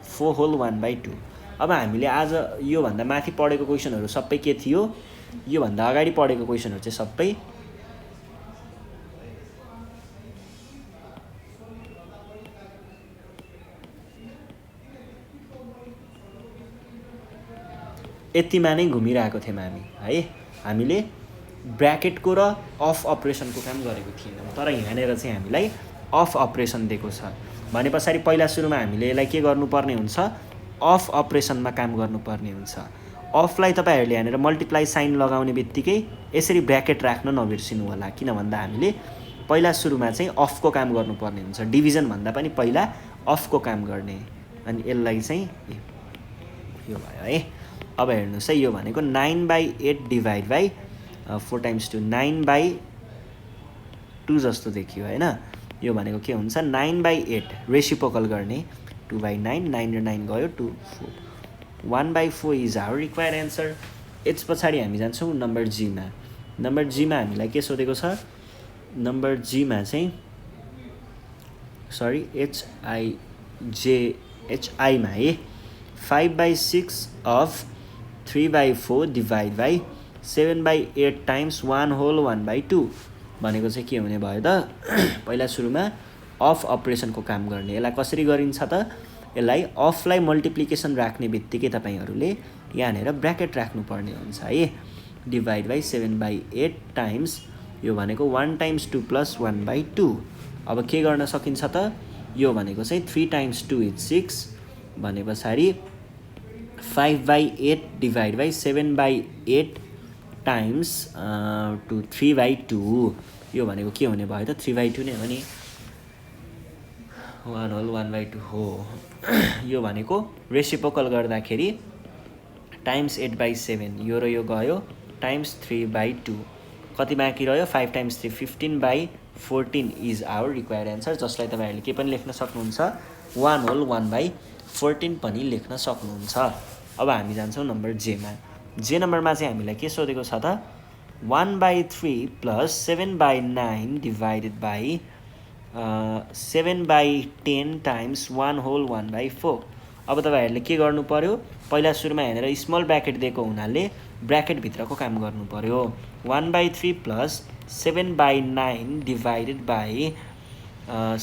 4 होल 1/2। अब हामीले आज योभन्दा माथि पढेको क्वेसनहरू सबै के थियो, योभन्दा अगाडि पढेको क्वेसनहरू चाहिँ सबै यतिमा नै घुमिरहेको थियौँ हामी है। हामीले ब्र्याकेटको र अफ अपरेसनको काम गरेको थिएनौँ, तर यहाँनिर चाहिँ हामीलाई अफ अपरेसन दिएको छ भने पछाडि पहिला सुरुमा हामीले यसलाई के गर्नुपर्ने हुन्छ, अफ अपरेसनमा काम गर्नुपर्ने हुन्छ। अफलाई तपाईँहरूले यहाँनिर मल्टिप्लाई साइन लगाउने बित्तिकै यसरी ब्र्याकेट राख्न नबिर्सिनु होला, किन भन्दा हामीले पहिला सुरुमा चाहिँ अफको काम गर्नुपर्ने हुन्छ, डिभिजन भन्दा पनि पहिला अफको काम गर्ने। अनि यसलाई चाहिँ यो भयो है। अब हेर्नुहोस् है, यो भनेको 9/8 डिभाइड बाई 4 × 2 9/2 जस्तो देखियो होइन। यो भनेको के हुन्छ, 9/8 रेसिप्रोकल गर्ने, 2/9, 9 र 9 गयो 2, 4, 1/4 इज आवर रिक्वायर्ड एन्सर। यस पछाडि हामी जान्छौँ नम्बर जीमा। नम्बर जीमा हामीलाई के सोधेको छ, नम्बर जीमा चाहिँ एचआईमा है 5/6 of 3/4 divide by 7/8 times 1 whole 1/2 भनेको चाहिँ के हुने भयो त, पहिला सुरुमा अफ अपरेसनको काम गर्ने। यसलाई कसरी गरिन्छ त, यसलाई अफलाई मल्टिप्लिकेसन राख्ने बित्तिकै तपाईँहरूले यहाँनिर ब्र्याकेट राख्नुपर्ने हुन्छ है। डिभाइड बाई 7/8 टाइम्स यो भनेको 1 × 2 + 1/2। अब के गर्न सकिन्छ त, यो भनेको चाहिँ 3 × 2 इज 6 भने पछाडि 5/8 डिभाइड बाई 7/8 टाइम्स 3/2। यो भनेको के हुने भयो त, 3/2 नै हो नि, 1 होल 1/2 हो। यो भनेको रेसिप्रोकल गर्दाखेरि टाइम्स 8/7, यो र यो गयो टाइम्स 3/2 कति बाँकी रह्यो 5 times 3 15/14 is our required answer जसलाई तपाईँहरूले के पनि लेख्न सक्नुहुन्छ 1 होल 1/14 पनि लेख्न सक्नुहुन्छ। अब हामी जान्छौँ नम्बर जेमा। जे नम्बरमा चाहिँ हामीलाई के सोधेको छ त 1/3 plus 7/9 divided by 7/10 times 1 whole 1/4। अब तपाईँहरूले के गर्नु पर्यो पहिला सुरुमा हेरेर स्मल ब्र्याकेट दिएको हुनाले ब्र्याकेटभित्रको काम गर्नु पर्यो 1/3 प्लस 7/9 डिभाइडेड बाई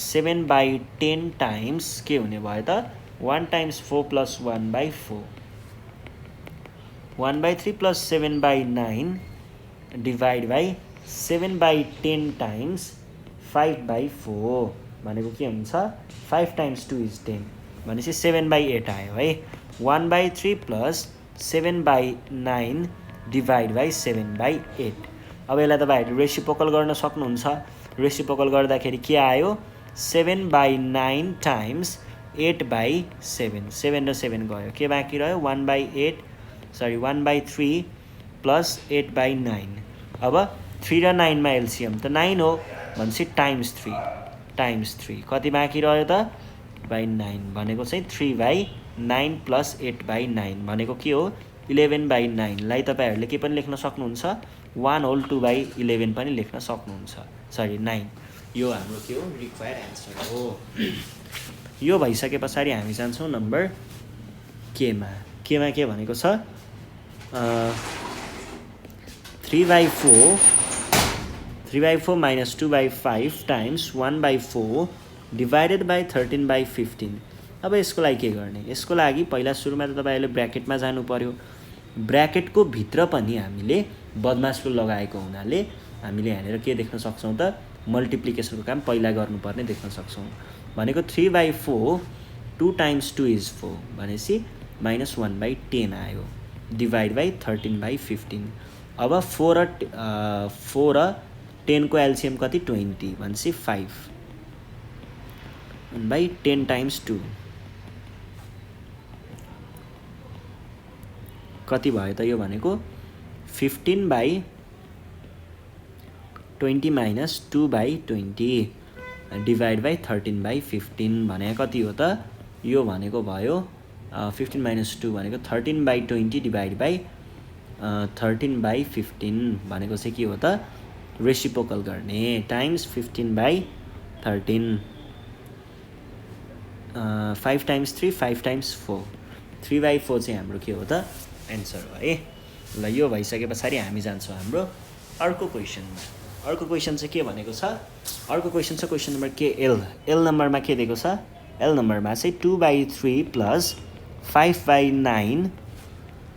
7/10 टाइम्स के हुने भयो त 1 times 4 plus 1/4 1/3 plus 7/9 divide by 7/10 times 5/4 भनेको के हुन्छ 5 टाइम्स 2 इज 10 भनेपछि 7/8 आयो है 1/3 प्लस 7/9 डिभाइड बाई 7/8। अब यसलाई तपाईँहरू रेसिप्रोकल गर्न सक्नुहुन्छ। रेसिप्रोकल गर्दाखेरि के आयो 7/9 टाइम्स 8/7 7 र 7 गयो के बाँकी रह्यो 1/3 प्लस 8/9। अब 3 र 9 मा एलसिएम त 9 हो भनेपछि टाइम्स 3 कति बाँकी रह्यो त 9 भनेको चाहिँ 3/9 प्लस 8/9 भनेको के हो 11/9 लाई तपाईँहरूले के पनि लेख्न सक्नुहुन्छ 1 होल 2/11 पनि लेख्न सक्नुहुन्छ 9 यो हाम्रो के हो रिक्वायर्ड एन्सर हो। यो भइसके पछाडि हामी जान्छौँ नम्बर केमा के भनेको छ 3/4 minus 2/5 times 1/4 divided by 13/15। अब यसको लागि के गर्ने यसको लागि पहिला सुरुमा त तपाईँहरूले ब्र्याकेटमा जानु पर्यो। ब्र्याकेटको भित्र पनि हामीले बदमासलो लगाएको हुनाले हामीले यहाँनिर के देख्न सक्छौँ त मल्टिप्लिकेसनको काम पहिला गर्नुपर्ने देख्न सक्छौँ। भनेको 3/4 2 टाइम्स 2 इज 4 भनेपछि -1/10 आयो डिभाइड बाई 13/15। अब 4 र 10 को एलसिएम कति 20 भनेपछि 5 1/10 टाइम्स 2 कति भयो त यो भनेको 15/20 माइनस 2/20 डिभाइड बाई 13/15 भने कति हो त यो भनेको भयो 15 माइनस 2 भनेको 13/20 डिभाइड बाई 13/15 भनेको चाहिँ के हो त रेसिप्रोकल गर्ने टाइम्स 15/13 5 टाइम्स 3 5 टाइम्स 4 3/4 चाहिँ हाम्रो के हो त एन्सर हो है। ल यो भइसके पछाडि हामी जान्छौँ हाम्रो अर्को क्वेसनमा। अर्को क्वेसन चाहिँ के भनेको छ अर्को क्वेसन छ क्वेसन नम्बर के एल नम्बरमा के दिएको छ एल नम्बरमा चाहिँ 2/3 plus 5/9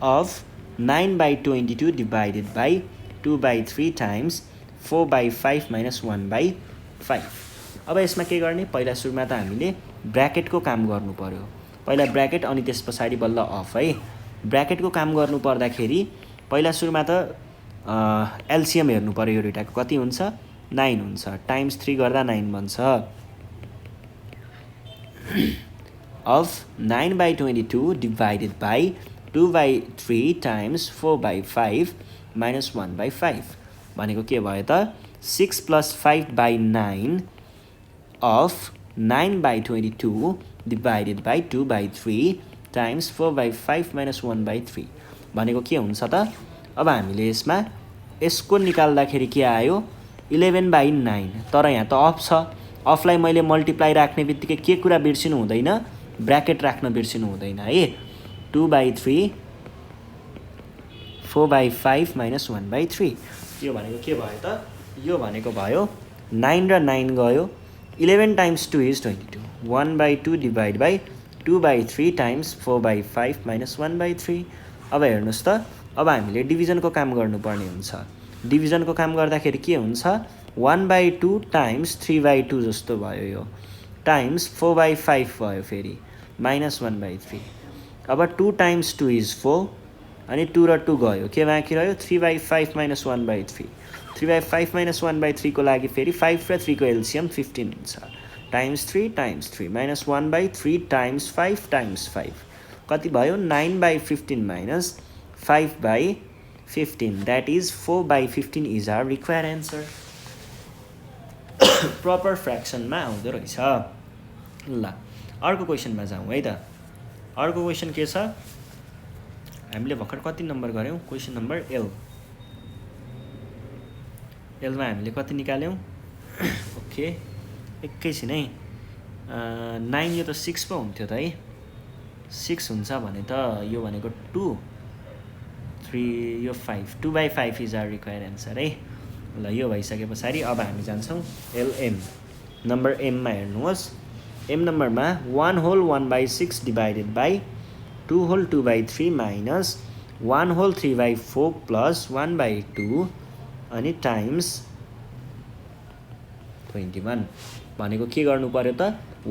of 9/22 divided by 2/3 times 4/5 minus 1/5। अब यसमा के गर्ने पहिला सुरुमा त हामीले ब्र्याकेटको काम गर्नु पर्यो। पहिला ब्र्याकेट अनि त्यस पछाडि बल्ल अफ है। ब्र्याकेटको काम गर्नु पर्दाखेरि पहिला सुरुमा त एलसिएम हेर्नु पर्यो यो दुईटाको कति हुन्छ 9 हुन्छ टाइम्स 3 गर्दा 9 बन्छ of 9/22 divided by 2/3 times 4/5 minus 1/5 भनेको के भयो त 6 plus 5/9 of 9/22 divided by 2/3 times 4/5 minus 1/3 भनेको के हुन्छ त अब हामीले यसको निकाल्दाखेरि के आयो 11/9 तर यहाँ त अफ छ अफलाई मैले मल्टिप्लाई राख्ने बित्तिकै के कुरा बिर्सिनु हुँदैन ब्र्याकेट राख्न बिर्सिनु हुँदैन है 2/3 4/5 माइनस 1/3 यो भनेको के भयो त यो भनेको भयो 9 र 9 गयो 11 times 2 is 22 1/2 divide by 2/3 times 4/5 minus 1/3। अब हेर्नुहोस् त अब हामीले डिभिजनको काम गर्नुपर्ने हुन्छ। डिभिजनको काम गर्दाखेरि के हुन्छ 1/2 टाइम्स 3/2 जस्तो भयो यो टाइम्स 4/5 भयो फेरि माइनस 1/3। अब 2 टाइम्स 2 इज 4 अनि 2 र 2 गयो के बाँकी रह्यो 3/5 माइनस 1/3 3/5 माइनस 1/3 को लागि फेरि 5 र 3 को एलसिएम 15 हुन्छ टाइम्स 3 माइनस 1/3 टाइम्स 5 टाइम्स 5 कति भयो 9/15 minus 5/15 15 that is 4/15 is our require answer proper फ्र्याक्सनमा आउँदो रहेछ ल अर्को क्वेसनमा जाउँ है त अर्को क्वेसन के छ हामीले भर्खर कति नम्बर गऱ्यौँ क्वेसन नम्बर एलमा हामीले कति निकाल्यौँ ओके एकैछिन है 9 यो त 6 पो हुन्थ्यो त है 6 हुन्छ भने त यो भनेको 2 3 यो 5 2/5 इज आवर रिक्वायर एन्सर है ल यो भइसके पछाडि अब हामी जान्छौँ एलएम नम्बर एममा हेर्नुहोस् एम नम्बरमा 1 whole 1/6 divided by 2 whole 2/3 minus 1 whole 3/4 plus 1/2 अनि टाइम्स 21 भनेको के गर्नु पर्यो त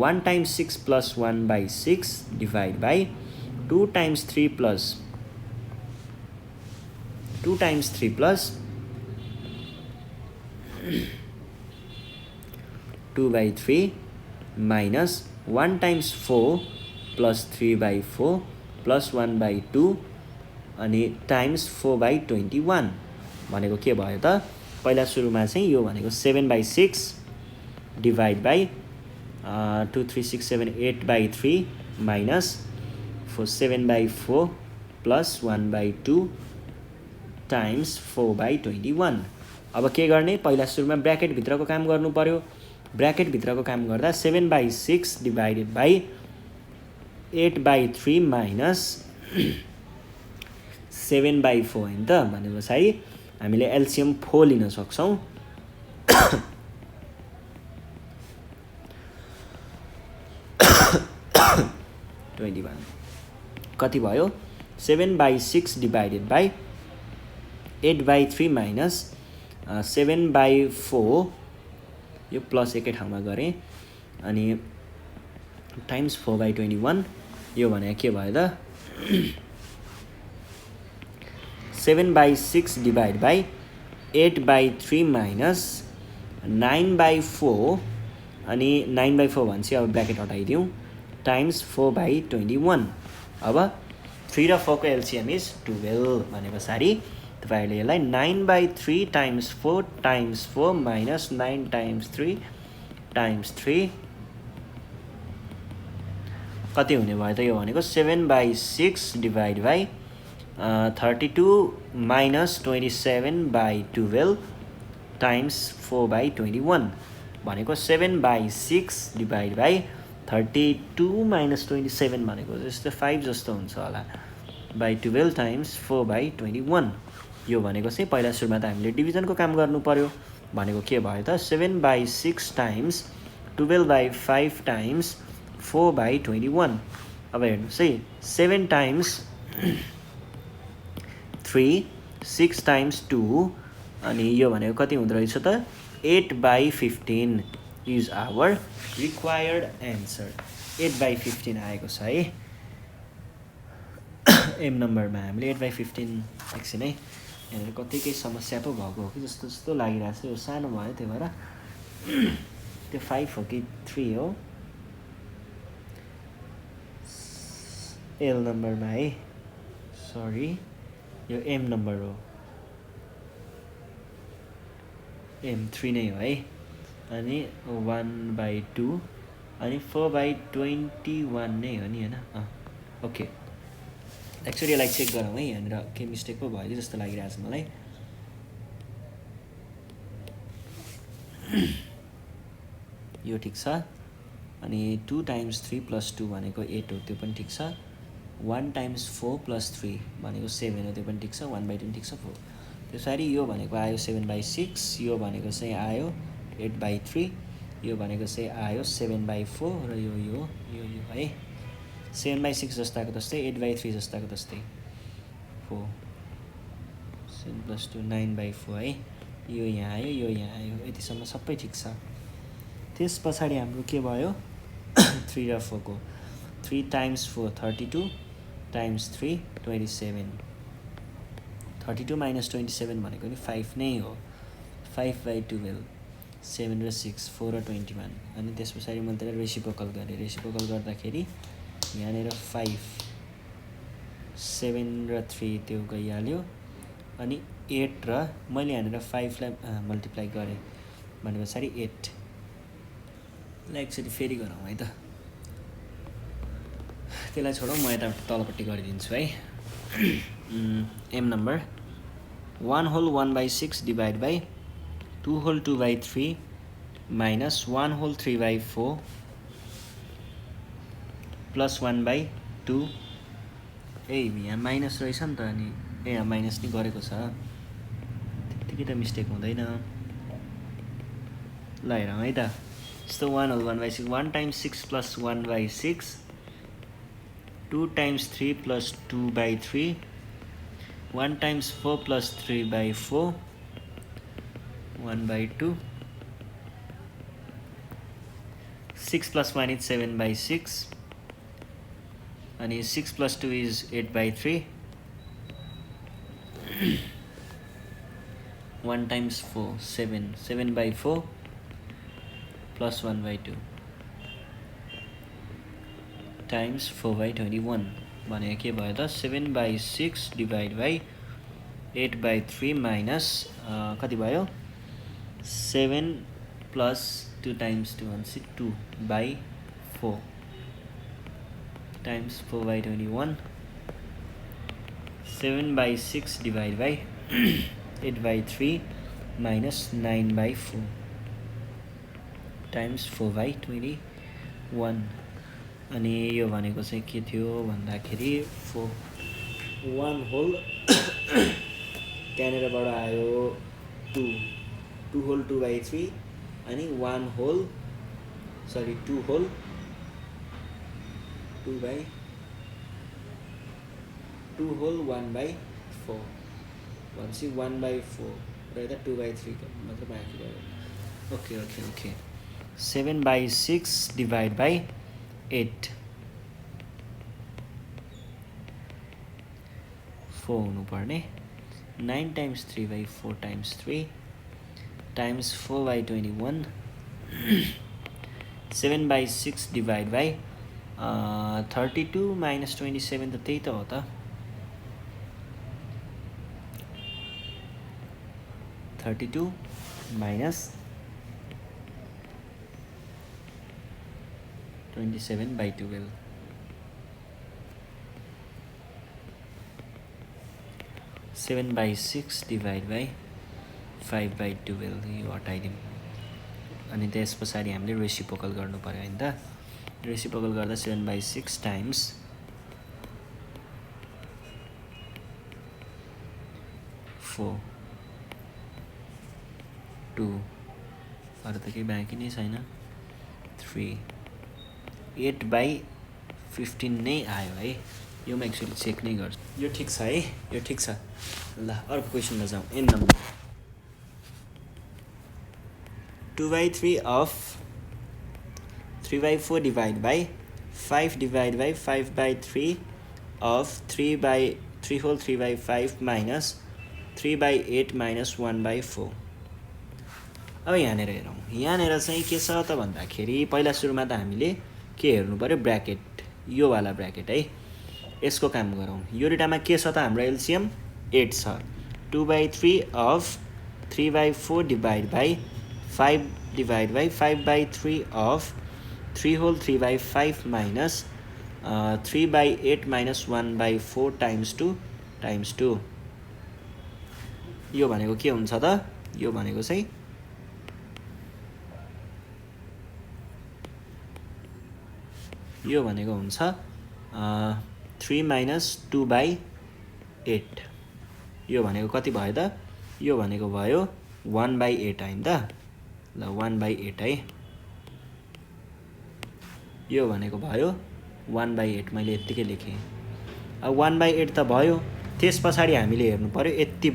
1 times 6 plus 1/6 divide by 2 times 3 plus 2/3 minus 1 times 4 plus 3/4 plus 1/2 अनि टाइम्स 4/21 भनेको के भयो त पहिला सुरुमा चाहिँ यो भनेको 7/6 divide by 2 3 6 7 8/3 minus 7/4 plus 1/2 times 4/21 अब के गर्ने पहिला सुरुमा ब्र्याकेटभित्रको काम गर्नु पर्यो ब्र्याकेटभित्रको काम गर्दा 7/6 डिभाइडेड बाई 8/3 माइनस 7/4 होइन त भने पछाडि हामीले एलसिएम 4 लिन सक्छौँ कति भयो 7/6 डिभाइडेड बाई 8/3 माइनस 7/4 यो प्लस एकै ठाउँमा गरेँ अनि टाइम्स 4/21 यो भनेको के भयो त 7/6 डिभाइड बाई 8/3 माइनस 9/4 अनि 9/4 भनेपछि अब ब्र्याकेट हटाइदिउँ टाइम्स 4/21 अब 3 र 4 को एलसिएम इज 12 भने पछाडि तपाईहरुले यसलाई 9/3 times 4 times 4 minus 9 times 3 times 3 कति हुने भयो त यो भनेको 7/6 डिभाइड बाई 32 माइनस 27/12 टाइम्स 4/21 भनेको 7/6 डिभाइड बाई 32 माइनस 27 भनेको जस्तो 5 जस्तो हुन्छ होला बाई 12 टाइम्स 4/21 यो भनेको चाहिँ पहिला सुरुमा त हामीले डिभिजनको काम गर्नु पर्यो भनेको के भयो त 7/6 टाइम्स 12/5 टाइम्स 4/21 अब हेर्नुहोस् है 7 टाइम्स 3 6 टाइम्स 2 अनि यो भनेको कति हुँदो रहेछ त 8/15 इज आवर रिक्वायर्ड एन्सर 8/15 आएको छ है एम नम्बरमा हामीले 8/15 एकछिन है यहाँनिर कतिकै समस्या पो भएको हो कि जस्तो जस्तो लागिरहेको छ यो सानो भयो त्यही भएर त्यो 5 हो कि 3 हो एल नम्बरमा है सरी यो एम नम्बर हो M3 नै हो है अनि 1/2 अनि 4/21 नै हो नि हैन ओके एक्चुअली यसलाई चेक गरौँ है यहाँनिर के मिस्टेक पो भयो जस्तो लागिरहेछ मलाई यो ठिक छ अनि 2 टाइम्स 3 प्लस 2 भनेको 8 हो त्यो पनि ठिक छ 1 टाइम्स 4 प्लस 3 भनेको 7 हो त्यो पनि ठिक छ 1/2 ठिक छ 4 त्यसरी यो भनेको आयो 7/6 यो भनेको चाहिँ आयो 8/3 यो भनेको चाहिँ आयो 7/4 र यो है 7/6 जस्ताको जस्तै 8/3 जस्ताको जस्तै 4 7 + 2 9/4 है यो यहाँ आयो यो यहाँ आयो यतिसम्म सबै ठिक छ त्यस पछाडि हाम्रो के भयो 3 र 4 को 3 टाइम्स 4 32 टाइम्स 3 27 32 माइनस 27 भनेको नि 5 नै हो 5/12 7 र 6 4 र 21 अनि त्यस पछाडि मैले त्यसलाई रेसिप्रोकल गरेँ रेसिप्रोकल गर्दाखेरि यहाँनिर 5 7 र 3 त्यो गइहाल्यो अनि 8 र मैले यहाँनिर 5 लाई मल्टिप्लाई गरेँ भने पछाडि 8 ल एकचोटि फेरि गरौँ है त त्यसलाई छोडौँ म यता तलपट्टि गरिदिन्छु है M number 1 whole 1/6 divide by 2 whole 2/3 minus 1 whole 3/4 plus 1/2 यहाँ माइनस रहेछ नि त अनि यहाँ माइनस नि गरेको छ त्यतिकै त मिस्टेक हुँदैन ल हेरौँ है त यस्तो 1 whole 1/6 1 times 6 plus 1/6 2 times 3 plus 2/3 1 times 4 plus 3/4 1/2 6 plus 1 is 7/6 and 6 plus 2 is 8/3 1 times 4 7/4 plus 1/2 times 4/21 भने के भयो त 7/6 डिभाइड बाई 8/3 माइनस कति भयो 7 plus 2 times 2 2/4 times 4/21 7/6 divided by 8/3 minus 9/4 times 4/21 अनि यो भनेको चाहिँ के थियो भन्दाखेरि 1 होल त्यहाँनिरबाट आयो 2 होल 2/3 अनि 1 होल 2 होल 2 होल 1/4 भनेपछि 1/4 र यता 2/3 मात्र बाँकी रह्यो ओके 7/6 डिभाइड बाई 8 4 हुनुपर्ने 9 times 3/4 times 3 times 4/21 7/6 divided by 32 minus 27 त त्यही त हो त 32 minus 27/12 7/6 divided by 5/12 यो हटाइदिउँ अनि त्यस पछाडि हामीले रेसिप्रोकल गर्नु पर्यो हैन त रेसिप्रोकल गर्दा 7/6 टाइम्स 4 2 अरु त केही बाँकी नै छैन 3 8/15 नै आयो है यो म एक्चुअली चेक नै गर्छु यो ठिक छ है यो ठिक छ ल अर्को क्वेसनमा जाउँ an number 2/3 of 3/4 divided by 5 divided by 5/3 of 3 whole 3/5 minus 3/8 minus 1/4 अब यहाँनिर हेरौँ यहाँनिर चाहिँ के छ त भन्दाखेरि पहिला सुरुमा त हामीले के हेर्नु पर्यो ब्र्याकेट यो वाला ब्र्याकेट है यसको काम गरौँ यो डेटामा के छ त हाम्रो एलसिएम 8 छ 2/3 of 3/4 divided by 5 divided by 5/3 of 3 whole 3/5 minus 3/8 minus 1/4 times 2 यो भनेको के हुन्छ त यो भनेको चाहिँ यो भनेको हुन्छ 3 minus 2/8 यो भनेको कति भयो त यो भनेको भयो 1/8 हैन त ल 1/8 है यो भनेको भयो 1/8 मैले यतिकै लेखेँ अब 1/8 त भयो त्यस पछाडि हामीले हेर्नु पर्यो यति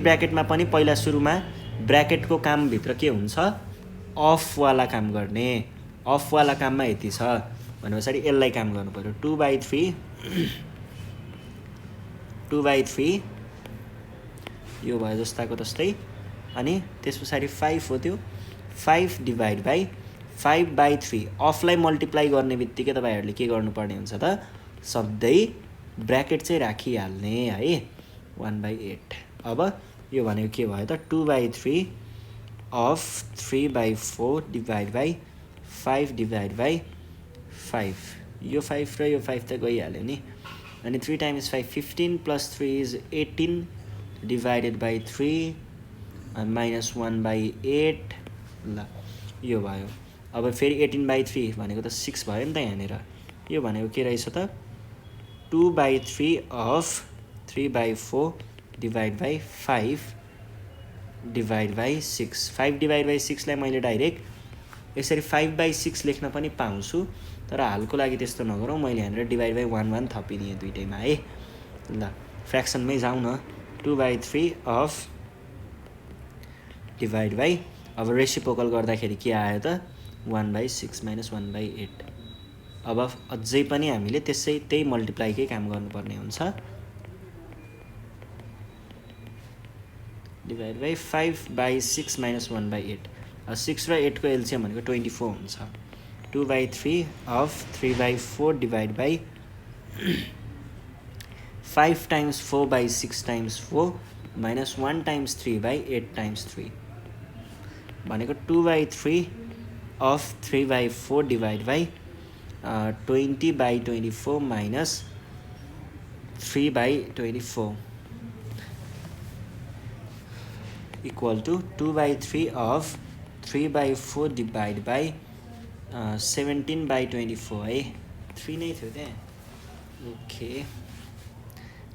ब्र्याकेटमा पनि पहिला सुरुमा ब्र्याकेटको काम भित्र के हुन्छ अफ वाला काम गर्ने अफ वाला काममा यति छ भनेपछि यसलाई काम गर्नु पर्यो 2/3 यो भयो जस्ताको तस्तै अनि त्यस पछाडि 5 हो त्यो 5 डिभाइड बाई 5/3 अफलाई मल्टिप्लाई गर्ने बित्तिकै तपाईँहरूले के गर्नुपर्ने हुन्छ त सधैँ ब्र्याकेट चाहिँ राखिहाल्ने है 1/8। अब यो भनेको के भयो त 2/3 of 3/4 divide by 5 divide by 5। यो 5 र यो 5 त गइहाल्यो नि। अनि 3 times 5 15 plus 3 is 18 divided by 3 minus 1/8। ल यो भयो। अब फेरि 18/3 भनेको त 6 भयो नि त यहाँनिर। यो भनेको के रहेछ त 2/3 of 3/4 divide by 5 divide by 6। 5 divide by 6 लाई मैले डाइरेक्ट यसरी 5/6 लेख्न पनि पाउँछु, तर हालको लागि त्यस्तो नगरौँ। मैले यहाँनिर डिभाइड बाई 1 थपिदिएँ दुइटैमा है। ल फ्र्याक्सनमै जाउँ न। 2/3 अफ डिभाइड बाई, अब रेसिप्रोकल गर्दाखेरि के आयो त 1/6 माइनस 1/8। अब अझै पनि हामीले त्यही मल्टिप्लाईकै काम गर्नुपर्ने हुन्छ। Divide by 5/6 minus 1/8। 6 र 8 को एलसिएम भनेको 24 हुन्छ। 2/3 of 3/4 divide by 5 times 4/6 times 4 minus 1 times 3/8 times 3 भनेको 2/3 of 3/4 divide by 20/24 minus 3/24 equal to 2/3 of 3/4 divide by 17/24 है। 3 नै थियो त्यहाँ। ओके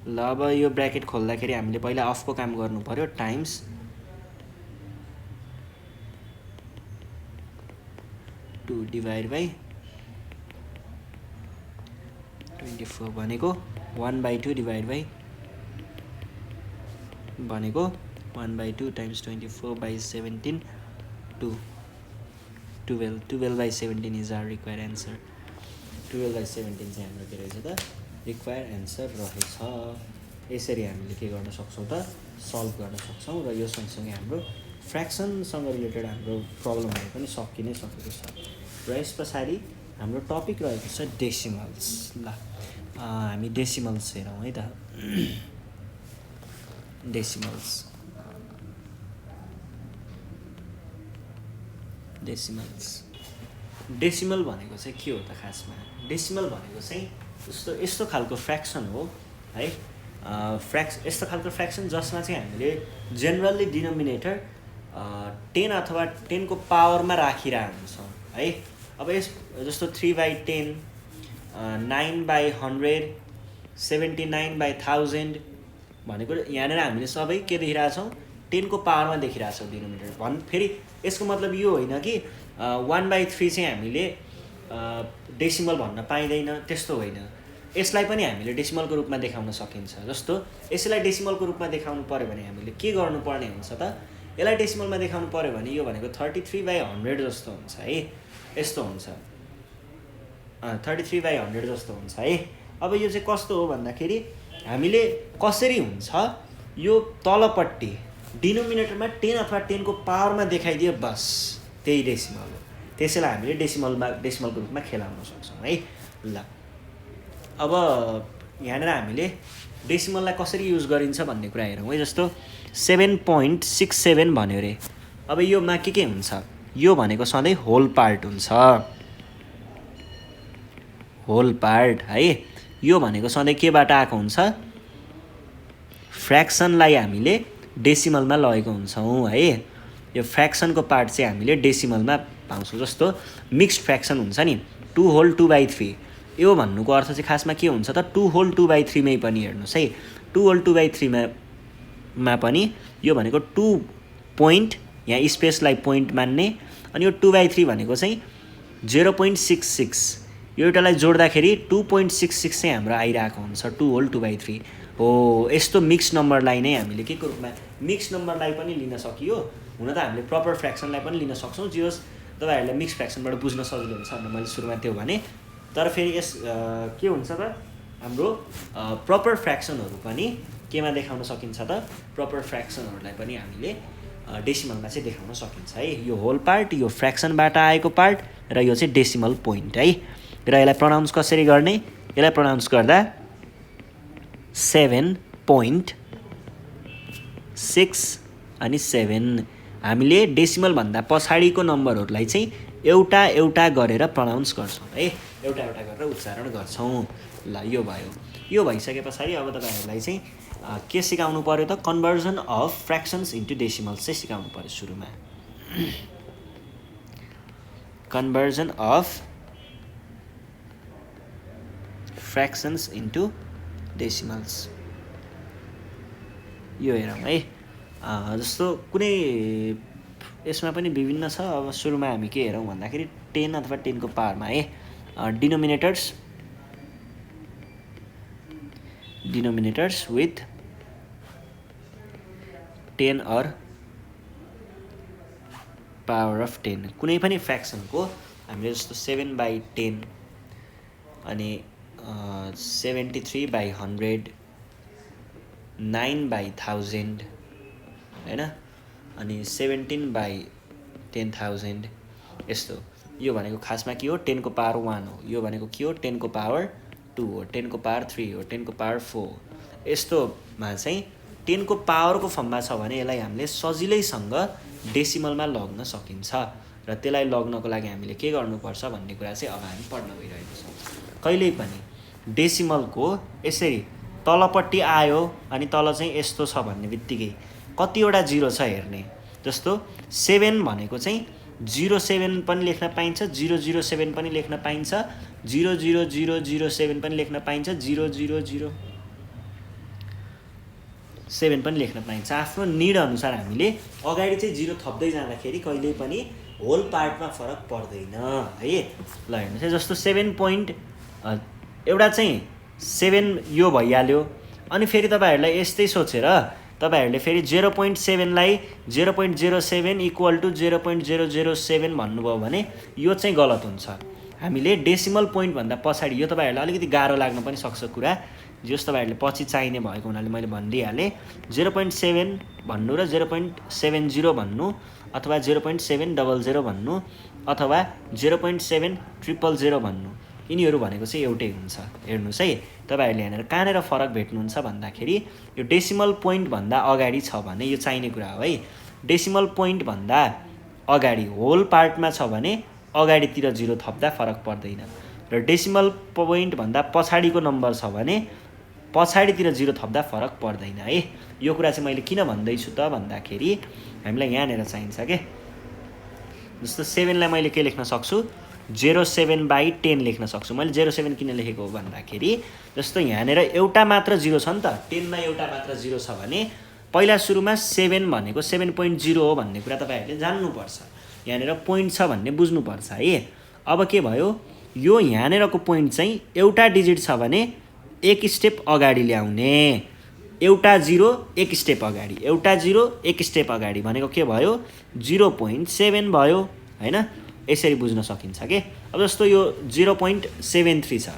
ल अब यो ब्र्याकेट खोल्दाखेरि हामीले पहिला अफको काम गर्नु पर्यो। टाइम्स 2 डिभाइड बाई 24 भनेको 1/2 डिभाइड बाई भनेको 1/2 times 24/17 2 12। 12/17 is our require answer. 12/17 चाहिँ हाम्रो के रहेछ त रिक्वायर एन्सर रहेछ। यसरी हामीले के गर्न सक्छौँ त सल्भ गर्न सक्छौँ। र यो सँगसँगै हाम्रो फ्र्याक्सनसँग रिलेटेड हाम्रो प्रब्लमहरू पनि सकि नै सकेको छ। र यस पछाडि हाम्रो टपिक रहेको छ डेसिमल्स। ल हामी डेसिमल्स हेरौँ है त। डेसिमल भनेको चाहिँ के हो त खासमा? डेसिमल भनेको चाहिँ यस्तो खालको फ्र्याक्सन हो है। यस्तो खालको फ्र्याक्सन जसमा चाहिँ हामीले जेनरली डिनोमिनेटर 10 अथवा 10 को पावरमा राखिरहेको हुन्छौँ है। अब जस्तो 3/10 9/100 79/1000 भनेको यहाँनिर हामीले सबै के देखिरहेछौँ 10 को पावरमा देखिरहेछौँ डिनोमिनेटर। फेरि यसको मतलब यो होइन कि 1/3 चाहिँ हामीले डेसिमल भन्न पाइँदैन, त्यस्तो होइन। यसलाई पनि हामीले डेसिमलको रूपमा देखाउन सकिन्छ। जस्तो यसलाई डेसिमलको रूपमा देखाउनु पर्यो भने हामीले के गर्नुपर्ने हुन्छ त? यसलाई डेसिमलमा देखाउनु पर्यो भने यो भनेको 33/100 जस्तो हुन्छ है। यस्तो हुन्छ 33/100 जस्तो हुन्छ है। अब यो चाहिँ कस्तो हो भन्दाखेरि हामीले कसरी हुन्छ यो तलपट्टि डिनोमिनेटरमा 10 अथवा 10 को पावरमा देखाइदियो बस त्यही डेसिमल हो। त्यसैलाई हामीले डेसिमलको रूपमा खेलाउन सक्छौँ है। ल अब यहाँनिर हामीले डेसिमललाई कसरी युज गरिन्छ भन्ने कुरा हेरौँ है। जस्तो 7.67 भन्यो अरे। अब योमा के हुन्छ? यो भनेको सधैँ होल पार्ट हुन्छ, होल पार्ट है। यो भनेको सधैँ केबाट आएको हुन्छ? फ्र्याक्सनलाई हामीले डेसिमलमा लगेको हुन्छौँ है। यो फ्र्याक्सनको पार्ट चाहिँ हामीले डेसिमलमा पाउँछौँ। जस्तो मिक्स्ड फ्र्याक्सन हुन्छ नि 2 होल 2/3। यो भन्नुको अर्थ चाहिँ खासमा के हुन्छ त 2 होल 2/3 मै पनि हेर्नुहोस् है। 2 होल 2/3 मा पनि यो भनेको 2 पोइन्ट, यहाँ स्पेसलाई पोइन्ट मान्ने, अनि यो 2/3 भनेको चाहिँ 0.66। यो एउटालाई जोड्दाखेरि 2.66 चाहिँ हाम्रो आइरहेको हुन्छ 2 होल 2/3 हो। यस्तो मिक्स नम्बरलाई नै हामीले के को रूपमा मिक्स नम्बरलाई पनि लिन सकियो। हुन त हामीले प्रपर फ्र्याक्सनलाई पनि लिन सक्छौँ। जे होस् तपाईँहरूले मिक्स फ्र्याक्सनबाट बुझ्न सजिलो हुन्छ भनेर मैले सुरुमा त्यो भने। तर फेरि यस के हुन्छ त हाम्रो प्रपर फ्र्याक्सनहरू पनि केमा देखाउन सकिन्छ त? प्रपर फ्र्याक्सनहरूलाई पनि हामीले डेसिमलमा चाहिँ देखाउन सकिन्छ है। यो होल पार्ट, यो फ्र्याक्सनबाट आएको पार्ट, र यो चाहिँ डेसिमल पोइन्ट है। र यसलाई प्रोनाउन्स कसरी गर्ने? यसलाई प्रोनाउन्स गर्दा 7.67 6 अनि 7 हामीले डेसिमल भन्दा पछाडिको नम्बरहरूलाई चाहिँ एउटा एउटा गरेर प्रनाउन्स गर्छौँ है, एउटा एउटा गरेर उच्चारण गर्छौँ। ल यो भयो। यो भइसके पछाडि अब तपाईँहरूलाई चाहिँ के सिकाउनु पर्यो त, कन्भर्जन अफ फ्र्याक्सन्स इन्टु डेसिमल्स चाहिँ सिकाउनु पर्यो सुरुमा। कन्भर्जन अफ फ्र्याक्सन्स इन्टु डेसिमल्स यो हेरौँ है। जस्तो कुनै यसमा पनि विभिन्न छ। अब सुरुमा हामी के हेरौँ भन्दाखेरि 10 अथवा 10 को पावरमा है, denominators with 10 or power of 10 कुनै पनि फ्र्याक्सनको हामीले जस्तो 7/10 अनि 73/100 9/1000 हैन, अनि 17/10,000 यस्तो। यो भनेको खासमा के हो, 10 को पावर 1 हो। यो भनेको के हो, 10 को पावर 2 हो, 10 को पावर 3 हो, 10 को पावर 4 यस्तोमा चाहिँ 10 को पावरको फर्ममा छ भने यसलाई हामीले सजिलैसँग डेसिमलमा लग्न सकिन्छ। र त्यसलाई लग्नको लागि हामीले के गर्नुपर्छ भन्ने कुरा चाहिँ अब हामी पढ्न गइरहेको छौँ। कहिल्यै पनि डेसिमलको यसरी तलपट्टि आयो अनि तल चाहिँ यस्तो छ भन्ने बित्तिकै कतिवटा जिरो छ हेर्ने। जस्तो 7 भनेको चाहिँ 07 पनि लेख्न पाइन्छ, 007 पनि लेख्न पाइन्छ, 00007 पनि लेख्न पाइन्छ, 0007 पनि लेख्न पाइन्छ। आफ्नो निड अनुसार हामीले अगाडि चाहिँ 0 थप्दै जाँदाखेरि कहिल्यै पनि होल पार्टमा फरक पर्दैन है। ल हेर्नुहोस् है, जस्तो 7 पोइन्ट एउटा चाहिँ 7 यो भइहाल्यो। अनि फेरि तपाईँहरूलाई यस्तै सोचेर तपाईँहरूले फेरि 0.7लाई 0.07 इक्वल टु 0.007 भन्नुभयो भने यो चाहिँ गलत हुन्छ। हामीले डेसिमल पोइन्टभन्दा पछाडि, यो तपाईँहरूलाई अलिकति गाह्रो लाग्न पनि सक्छ कुरा, जस तपाईँहरूले पछि चाहिने भएको हुनाले मैले भनिदिइहालेँ। 0.7 भन्नु र 0.70 भन्नु अथवा 0.700 भन्नु अथवा 0.7000 भन्नु, यिनीहरू भनेको चाहिँ एउटै हुन्छ। हेर्नुहोस् है, तपाईँहरूले यहाँनिर कहाँनिर फरक भेट्नुहुन्छ भन्दाखेरि यो डेसिमल पोइन्टभन्दा अगाडि छ भने यो चाहिने कुरा हो है। डेसिमल पोइन्टभन्दा अगाडि होल पार्टमा छ भने अगाडितिर 0 थप्दा फरक पर्दैन, र डेसिमल पोइन्टभन्दा पछाडिको नम्बर छ भने पछाडितिर 0 थप्दा फरक पर्दैन है। यो कुरा चाहिँ मैले किन भन्दैछु त भन्दाखेरि हामीलाई यहाँनिर चाहिन्छ के। जस्तो 7लाई मैले के लेख्न सक्छु, 07/10 लेख्न सक्छु। मैले 07 किन लेखेको हो भन्दाखेरि जस्तो यहाँनिर एउटा मात्र 0 छ नि त, 10 मा एउटा मात्र 0 छ भने पहिला सुरुमा 7 भनेको 7.0 हो भन्ने कुरा तपाईँहरूले जान्नुपर्छ। यहाँनिर पोइन्ट छ भन्ने बुझ्नुपर्छ है। अब के भयो, यो यहाँनिरको पोइन्ट चाहिँ एउटा डिजिट छ भने एक स्टेप अगाडि ल्याउने, एउटा 0 एक स्टेप अगाडि, एउटा 0 एक स्टेप अगाडि भनेको के भयो, 0.7 भयो हैन। यसरी बुझ्न सकिन्छ के। अब जस्तो यो 0.73 छ,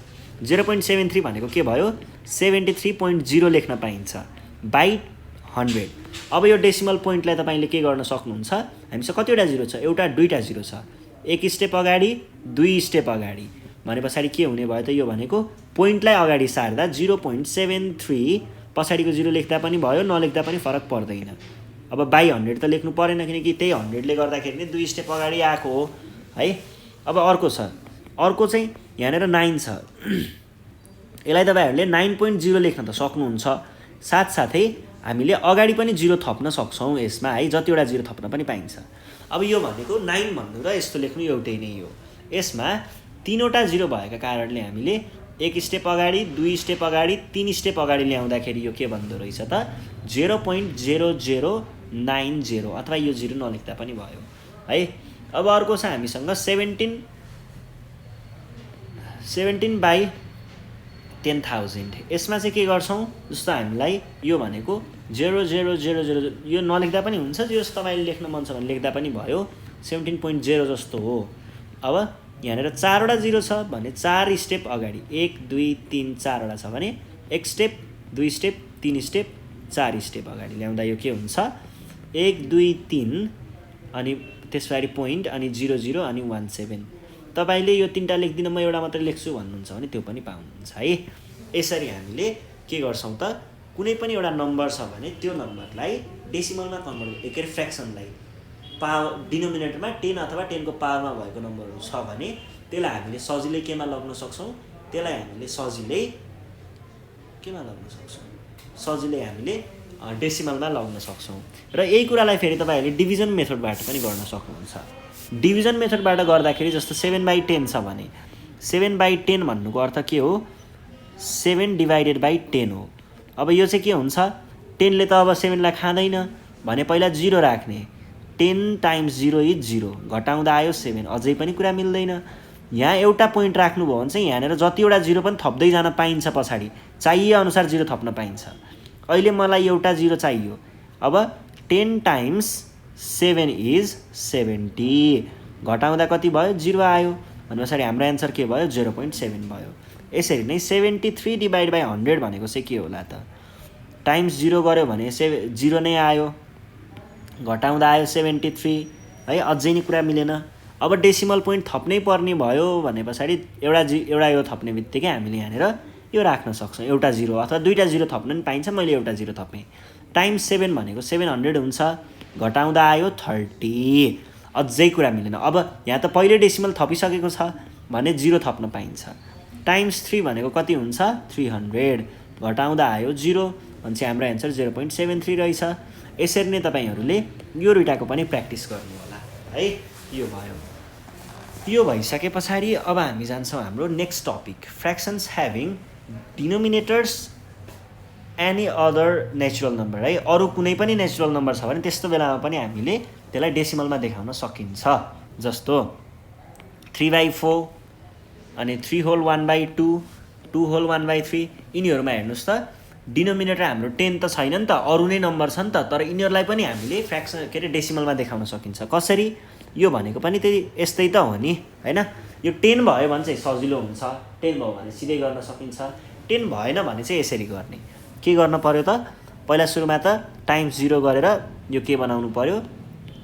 0.73 भनेको के भयो, 73.0 लेख्न पाइन्छ बाई 100। अब यो डेसिमल पोइन्टलाई तपाईँले के गर्न सक्नुहुन्छ, हामीसँग कतिवटा 0 छ, एउटा दुईवटा 0 छ, एक स्टेप अगाडि 2 स्टेप अगाडि भने पछाडि के हुने भयो त, यो भनेको पोइन्टलाई अगाडि सार्दा 0.73 पछाडिको 0 लेख्दा पनि भयो, नलेख्दा पनि फरक पर्दैन। अब बाई 100 त लेख्नु परेन किनकि त्यही 100ले गर्दाखेरि नै 2 स्टेप अगाडि आएको हो है। अब अर्को छ, अर्को चाहिँ यहाँनिर 9 छ, यसलाई तपाईँहरूले 9.0 लेख्न त सक्नुहुन्छ, साथसाथै हामीले अगाडि पनि 0 थप्न सक्छौँ यसमा है, जतिवटा 0 थप्न पनि पाइन्छ। अब यो भनेको 9 भन्नु र यस्तो लेख्नु एउटै नै हो। यसमा 3वटा 0 भएका कारणले हामीले एक स्टेप अगाडि, 2 स्टेप अगाडि, 3 स्टेप अगाडि ल्याउँदाखेरि यो के भन्दो रहेछ त, 0.0090 अथवा यो 0 नलेख्दा पनि भयो है। अब अर्को छ हामीसँग 17/10,000। यसमा चाहिँ के गर्छौँ, जस्तो हामीलाई यो भनेको 0000 यो नलेख्दा पनि हुन्छ, जस तपाईँले लेख्न मन छ भने लेख्दा पनि भयो, 17.0 जस्तो हो। अब यहाँनिर 4वटा 0 छ भने 4 स्टेप अगाडि, 1 2 3 4वटा छ भने 1 स्टेप 2 स्टेप 3 स्टेप 4 स्टेप अगाडि ल्याउँदा यो के हुन्छ, 1 2 3 अनि त्यसपछि पोइन्ट अनि 00 अनि 17। तपाईँले यो 3टा लेख्दिनँ म एउटा मात्रै लेख्छु भन्नुहुन्छ भने त्यो पनि पाउनुहुन्छ है। यसरी हामीले के गर्छौँ त, कुनै पनि एउटा नम्बर छ भने त्यो नम्बरलाई डेसिमलमा कन्भर्ट के अरे फ्र्याक्सनलाई डिनोमिनेटरमा 10 अथवा 10 को पावरमा भएको नम्बरहरू छ भने त्यसलाई हामीले सजिलै केमा लग्न सक्छौँ, त्यसलाई हामीले सजिलै केमा लग्न सक्छौँ, सजिलै हामीले डेसिमलमा लग्न सक्छौँ। र यही कुरालाई फेरि तपाईँहरूले डिभिजन मेथडबाट पनि गर्न सक्नुहुन्छ। डिभिजन मेथडबाट गर्दाखेरि जस्तो 7/10 छ भने 7/10 भन्नुको अर्थ के हो, 7 डिभाइडेड बाई 10 हो। अब यो चाहिँ के हुन्छ, 10ले त अब 7लाई खाँदैन भने पहिला 0 राख्ने, 10 टाइम्स 0 इज 0, घटाउँदा आयो 7, अझै पनि कुरा मिल्दैन। यहाँ एउटा पोइन्ट राख्नुभयो भने चाहिँ यहाँनिर जतिवटा 0 पनि थप्दै जान पाइन्छ, पछाडि चाहिए अनुसार 0 थप्न पाइन्छ। अहिले मलाई एउटा 0 चाहियो, अब 10 टाइम्स 7 इज 70, घटाउँदा कति भयो, 0 आयो भने पछाडि हाम्रो एन्सर के भयो, 0.7 भयो। यसरी नै 73 डिभाइड बाई 100 भनेको चाहिँ के होला त, टाइम्स 0 गऱ्यो भने 0 नै आयो, घटाउँदा आयो 73 है, अझै नै कुरा मिलेन। अब डेसिमल पोइन्ट थप्नै पर्ने भयो भने पछाडि एउटा यो थप्ने बित्तिकै हामीले यहाँनिर यो राख्न सक्छौँ, एउटा 0 अथवा दुईवटा 0 थप्न पनि पाइन्छ, मैले एउटा 0 थपेँ। टाइम्स 7 भनेको 700 हुन्छ, घटाउँदा आयो 30, अझै कुरा मिलेन। अब यहाँ त पहिले डेसिमल थपिसकेको छ भने 0 थप्न पाइन्छ। टाइम्स 3 भनेको कति हुन्छ, 300, घटाउँदा आयो 0 भने चाहिँ हाम्रो एन्सर 0.73 रहेछ। यसरी नै तपाईँहरूले यो दुईटाको पनि प्र्याक्टिस गर्नु होला है। यो भयो, यो भइसके पछाडि अब हामी जान्छौँ हाम्रो next topic, fractions having denominators any other natural number है। अरू कुनै पनि नेचुरल नम्बर छ भने त्यस्तो बेलामा पनि हामीले त्यसलाई डेसिमलमा देखाउन सकिन्छ। जस्तो 3/4 अनि 3 होल 1/2, 2 होल 1/3, यिनीहरूमा हेर्नुहोस् त डिनोमिनेटर हाम्रो 10 त छैन नि त, अरू नै नम्बर छ नि त, तर यिनीहरूलाई पनि हामीले फ्र्याक्सन के अरे डेसिमलमा देखाउन सकिन्छ। कसरी, यो भनेको पनि त्यही यस्तै त हो नि होइन। यो 10 भयो भने चाहिँ सजिलो हुन्छ, 10 भयो भने सिधै गर्न सकिन्छ। 10 भएन भने चाहिँ यसरी गर्ने, के गर्न पर्यो त, पहिला सुरुमा त टाइम्स 0 गरेर यो के बनाउनु पर्यो,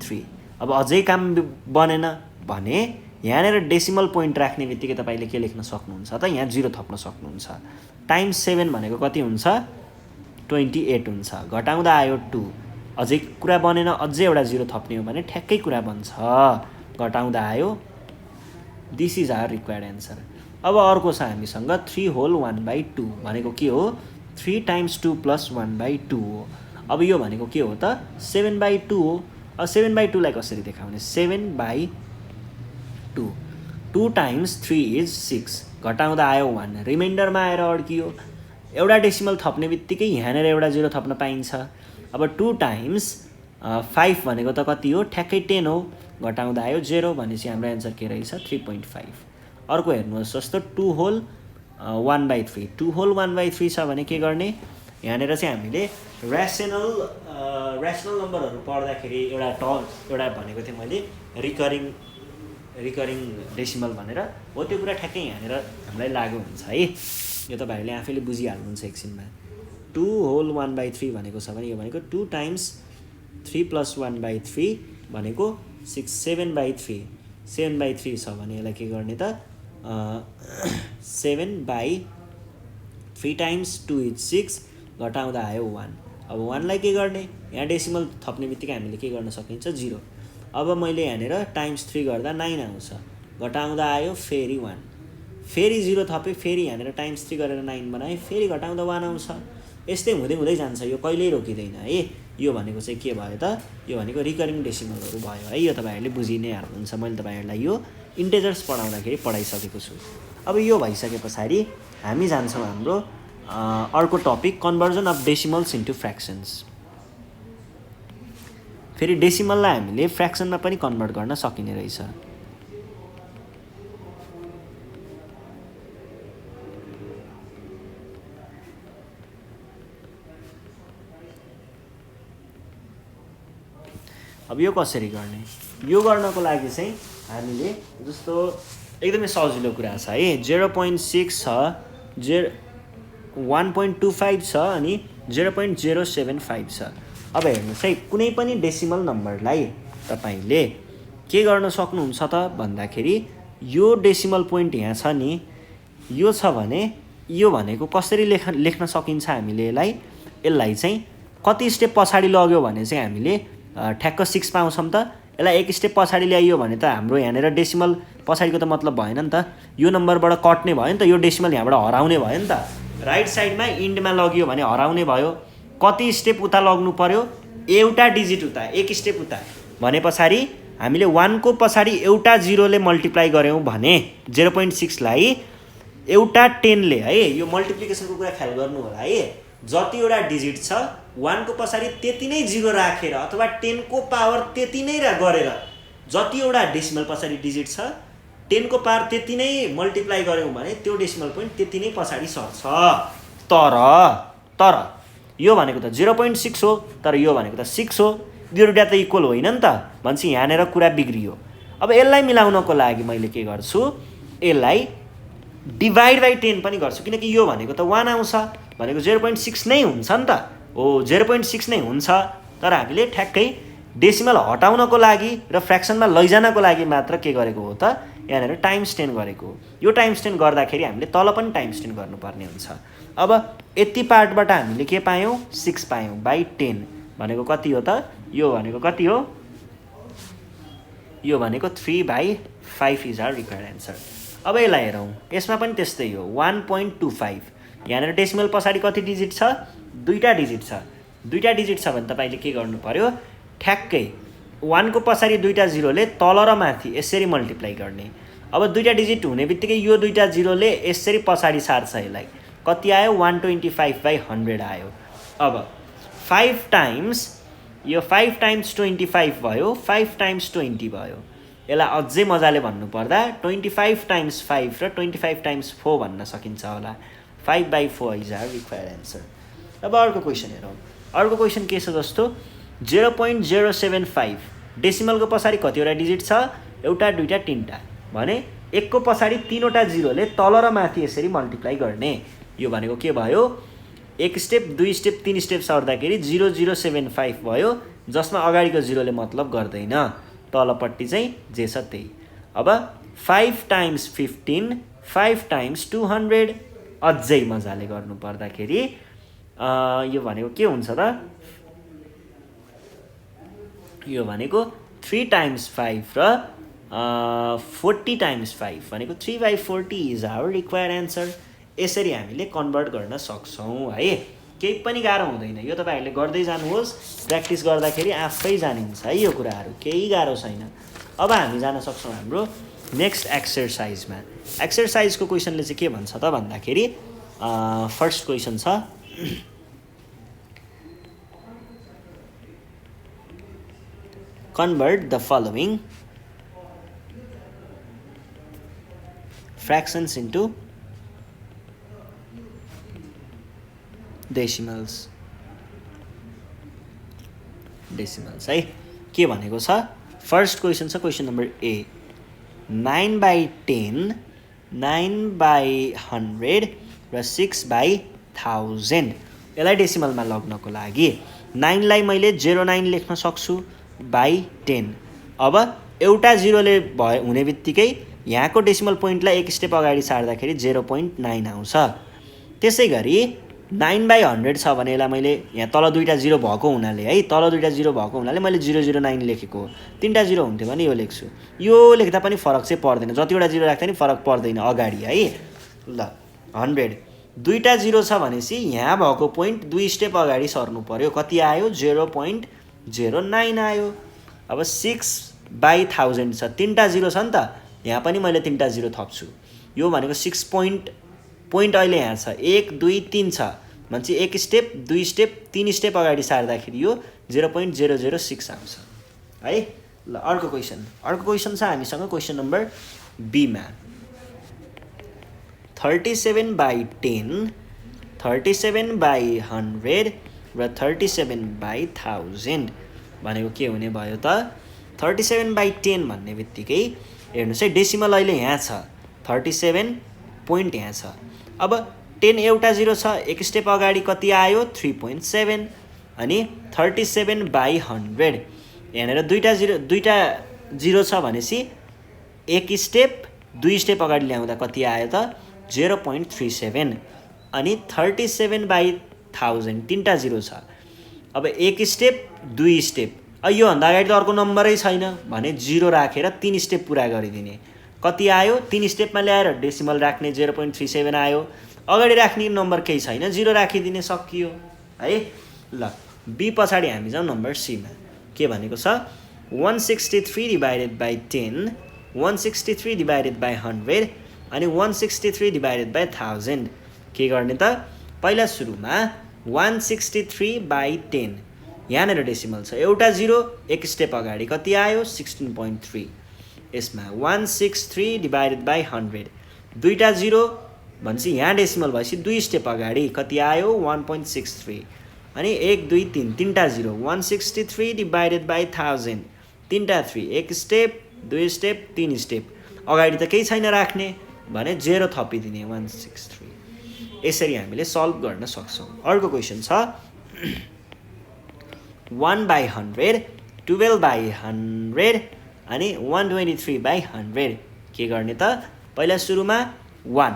3। अब अझै काम बनेन भने यहाँनिर डेसिमल पोइन्ट राख्ने बित्तिकै तपाईँले के लेख्न सक्नुहुन्छ त, यहाँ 0 थप्न सक्नुहुन्छ। टाइम्स 7 भनेको कति हुन्छ, 28 हुन्छ, घटाउँदा आयो 2, अझै कुरा बनेन, अझै एउटा 0 थप्ने हो भने ठ्याक्कै कुरा बन्छ, घटाउँदा आयो, this is our required answer. अब अर्को छ हामीसँग 3 होल 1/2 भनेको के हो, 3 टाइम्स 2 प्लस 1/2 हो। अब यो भनेको के हो त, 7/2 हो। अब 7/2 लाई कसरी देखाउने, 7/2, 2 टाइम्स 3 इज 6, घटाउँदा आयो 1, रिमाइन्डरमा आएर अड्कियो। एउटा डेसिमल थप्ने बित्तिकै यहाँनिर एउटा 0 थप्न पाइन्छ। अब 2 टाइम्स 5 भनेको त कति हो, ठ्याक्कै 10 हो, घटाउँदा आयो 0 भनेपछि हाम्रो एन्सर के रहेछ, 3.5। अर्को हेर्नुहोस्, जस्तो 2 होल 1/3, 2 होल 1/3 छ भने के गर्ने, यहाँनिर चाहिँ हामीले ऱ्यासनल नम्बरहरू पढ्दाखेरि एउटा भनेको थिएँ मैले रिकरिङ डेसिमल भनेर, हो त्यो कुरा ठ्याक्कै यहाँनिर हामीलाई लागु हुन्छ है। यो तपाईँहरूले आफैले बुझिहाल्नुहुन्छ एकछिनमा। 2 होल 1/3 भनेको छ भने यो भनेको 2 टाइम्स 3 प्लस 1/3 भनेको 6, 7/3, 7/3 छ भने यसलाई के गर्ने त, 7/3 टाइम्स 2 इज 6, घटाउँदा आयो 1। अब 1 लाई के गर्ने, यहाँ डेसिमल थप्ने बित्तिकै हामीले के गर्न सकिन्छ, 0। अब मैले यहाँनिर टाइम्स 3 गर्दा 9 आउँछ, घटाउँदा आयो फेरि 1, फेरि 0 थपेँ, फेरि यहाँनिर टाइम्स 3 गरेर 9 बनाएँ, फेरि घटाउँदा 1 आउँछ। यस्तै हुँदै हुँदै जान्छ, यो कहिल्यै रोकिँदैन है। यो भनेको चाहिँ के भयो त, यो भनेको रिकरिङ डेसिमलहरू भयो है। यो तपाईँहरूले बुझि नै हाल्नुहुन्छ, मैले तपाईँहरूलाई यो इन्टेजर्स पढाउँदाखेरि पढाइसकेको छु। अब यो भइसके पछाडि हामी जान्छौँ हाम्रो अर्को topic, conversion of decimals into fractions. फेरि डेसिमललाई हामीले फ्र्याक्सनमा पनि कन्भर्ट गर्न सकिने रहेछ। अब यो कसरी गर्ने, यो गर्नको लागि चाहिँ हामीले जस्तो एकदमै सजिलो कुरा छ है, 0.6 छ, 1.25 छ अनि 0.075 छ। अब हेर्नुहोस् है, कुनै पनि डेसिमल नम्बरलाई तपाईँले के गर्न सक्नुहुन्छ त भन्दाखेरि, यो डेसिमल पोइन्ट यहाँ छ नि, यो छ भने यो भनेको कसरी लेख्न सकिन्छ हामीले यसलाई, यसलाई चाहिँ कति स्टेप पछाडि लग्यो भने चाहिँ हामीले ठ्याक्क 6 पाउँछौँ त। यसलाई एक स्टेप पछाडि ल्याइयो भने त हाम्रो यहाँनिर डेसिमल पछाडिको त मतलब भएन नि त, यो नम्बरबाट कट्ने भयो नि त, यो डेसिमल यहाँबाट हराउने भयो नि त। राइट साइडमा इन्डमा लगियो भने हराउने भयो। कति स्टेप उता लग्नु पर्यो, एउटा डिजिट उता, एक स्टेप उता भने पछाडि हामीले 1 को पछाडि एउटा 0 ले मल्टिप्लाई गऱ्यौँ भने 0.6 लाई एउटा 10 ले, है यो मल्टिप्लिकेसनको कुरा ख्याल गर्नु होला है, जतिवटा डिजिट छ 1 को पछाडि त्यति नै 0 राखेर अथवा 10 को पावर त्यति नै गरेर जतिवटा डेसिमल पछाडि डिजिट छ 10 को पावर त्यति नै मल्टिप्लाई गऱ्यौँ भने त्यो डेसिमल पोइन्ट त्यति नै पछाडि सर्छ। तर यो भनेको त 0.6 हो, तर यो भनेको त 6 हो, यो दुईटा त इक्वल होइन नि त भन्छ। यहाँनिर कुरा बिग्रियो। अब यसलाई मिलाउनको लागि मैले के गर्छु, यसलाई डिभाइड बाई 10 पनि गर्छु, किनकि यो भनेको त 1 आउँछ भनेको 0.6 नै हुन्छ नि त। हो 0.6 नै हुन्छ, तर हामीले ठ्याक्कै डेसिमल हटाउनको लागि र फ्र्याक्सनमा लैजानको लागि मात्र के गरेको हो त, यहाँनिर टाइम्स 10 गरेको हो। यो टाइम्स 10 गर्दाखेरि हामीले तल पनि टाइम्स 10 गर्नुपर्ने हुन्छ। अब यति पार्टबाट हामीले के पायौँ, 6 पायौँ बाई 10 भनेको कति हो त, यो भनेको कति हो, यो भनेको 3/5 इज आवर रिक्वायर्ड एन्सर। अब यसलाई हेरौँ, यसमा पनि त्यस्तै हो 1.25। यहाँनिर डेसिमल पछाडि कति डिजिट छ, दुईटा डिजिट छ। दुईटा डिजिट छ भने तपाईँले के गर्नु पर्यो, ठ्याक्कै 1 को पछाडि दुईटा 0 ले तल र माथि यसरी मल्टिप्लाई गर्ने। अब दुईटा डिजिट हुने बित्तिकै यो दुईटा 0 ले यसरी पछाडि सार्छ, यसलाई कति आयो 125/100 आयो। अब 5 टाइम्स यो 5 टाइम्स 25 भयो, 5 टाइम्स 20 भयो। यसलाई अझै मजाले भन्नुपर्दा 25 टाइम्स 5 र 25 टाइम्स 4 भन्न सकिन्छ होला। 5/4 इज आवर रिक्वायर्ड एन्सर। अब अर्को क्वेसन हेरौँ। अर्को क्वेसन के छ जस्तो 0.075 डेसिमलको पछाडि कतिवटा डिजिट छ, एउटा दुईटा तिनवटा भने 1 को पछाडि 3वटा 0 ले तल र माथि यसरी मल्टिप्लाई गर्ने। यो भनेको के भयो, 1 स्टेप 2 स्टेप 3 स्टेप सर्दाखेरि 0075 भयो, जसमा अगाडिको 0 ले मतलब गर्दैन, तलपट्टि चाहिँ जे छ त्यही। अब 5 टाइम्स 15, 5 टाइम्स 200, अझै मजाले गर्नु पर्दाखेरि यो भनेको के हुन्छ त, यो भनेको 3 टाइम्स 5 र 40 टाइम्स 5 भनेको 3/40 इज आवर रिक्वायर्ड एन्सर। यसरी हामीले कन्भर्ट गर्न सक्छौँ है, केही पनि गाह्रो हुँदैन। यो तपाईँहरूले गर्दै जानुहोस्, प्र्याक्टिस गर्दाखेरि आफै जानिन्छ है यो कुराहरू, केही गाह्रो छैन। अब हामी जान सक्छौँ हाम्रो नेक्स्ट एक्सर्साइजमा। एक्सर्साइजको क्वेसनले चाहिँ के भन्छ त भन्दाखेरि फर्स्ट क्वेसन छ convert the following fractions into decimals है। के भनेको छ, फर्स्ट क्वेसन छ क्वेसन नम्बर ए, 9/10, 9/100 र 6/1000। यसलाई डेसिमलमा लग्नको लागि 9 लाई मैले 09 लेख्न सक्छु बाई 10। अब एउटा 0 ले हुने बित्तिकै यहाँको डेसिमल पोइन्टलाई एक स्टेप अगाडि सार्दाखेरि 0.9 आउँछ। त्यसै गरी 9/100 छ भने यसलाई मैले यहाँ तल दुईटा 0 भएको हुनाले है, तल दुईटा 0 भएको हुनाले मैले 009 लेखेको हो। तिनवटा 0 हुन्थ्यो भने यो लेख्छु, यो लेख्दा पनि फरक चाहिँ पर्दैन, जतिवटा 0 राख्दा नि फरक पर्दैन अगाडि है। ल 100 दुईटा 0 छ भनेपछि यहाँ भएको पोइन्ट 2 स्टेप अगाडि सर्नु पर्यो, कति आयो 0.09 आयो। अब 6/1000 छ, तिनवटा 0 छ नि त, यहाँ पनि मैले तिनवटा 0 थप्छु। यो भनेको 6 पोइन्ट अहिले यहाँ छ, 1 2 3 छ भनेपछि 1 स्टेप 2 स्टेप 3 स्टेप अगाडि सार्दाखेरि यो 0.006 आउँछ है। ल अर्को क्वेसन छ हामीसँग क्वेसन नम्बर बीमा। 37/10, 37/100 र 37/1000 भनेको के हुने भयो त, 37/10 भन्ने बित्तिकै हेर्नुहोस् है, डेसिमल अहिले यहाँ छ, 37 पोइन्ट यहाँ छ। अब 10 एउटा 0 छ, एक स्टेप अगाडि कति आयो 3.7, अनि 37/100 यहाँनिर दुईटा 0 छ भनेपछि एक स्टेप 2 स्टेप अगाडि ल्याउँदा कति आयो त 0.37, अनि 37/1000 1000 तीनटा जिरो छ। अब एक स्टेप दुई स्टेप योभन्दा अगाडि त अर्को नम्बरै छैन भने 0 राखेर 3 स्टेप पुरा गरिदिने। कति आयो 3 स्टेपमा ल्याएर डेसिमल राख्ने 0.37 आयो। अगाडि राख्ने नम्बर केही छैन 0 राखिदिने सकियो है। ल बी पछाडि हामी जाउँ नम्बर सीमा। के भनेको छ 163 डिभाइडेड बाई 10 163 डिभाइडेड बाई 100 अनि 163 डिभाइडेड बाई 1000। के गर्ने त पहिला सुरुमा 163 बाई 10 यहाँनिर डेसिमल छ एउटा 0 एक स्टेप अगाडि कति आयो 16.3। यसमा 163 डिभाइडेड बाई 100 दुईटा 0 भनेपछि यहाँ डेसिमल भएपछि 2 स्टेप अगाडि कति आयो 1.63 अनि 1 2 3 तीनटा 0 163 डिभाइडेड बाई 1000 तीनटा 3 एक स्टेप 2 स्टेप 3 स्टेप अगाडि त केही छैन राख्ने भने 0 थपिदिने 163। यसरी हामीले सल्भ गर्न सक्छौँ। अर्को क्वेसन छ 1/100 12/100 अनि 123/100। के गर्ने त पहिला सुरुमा 1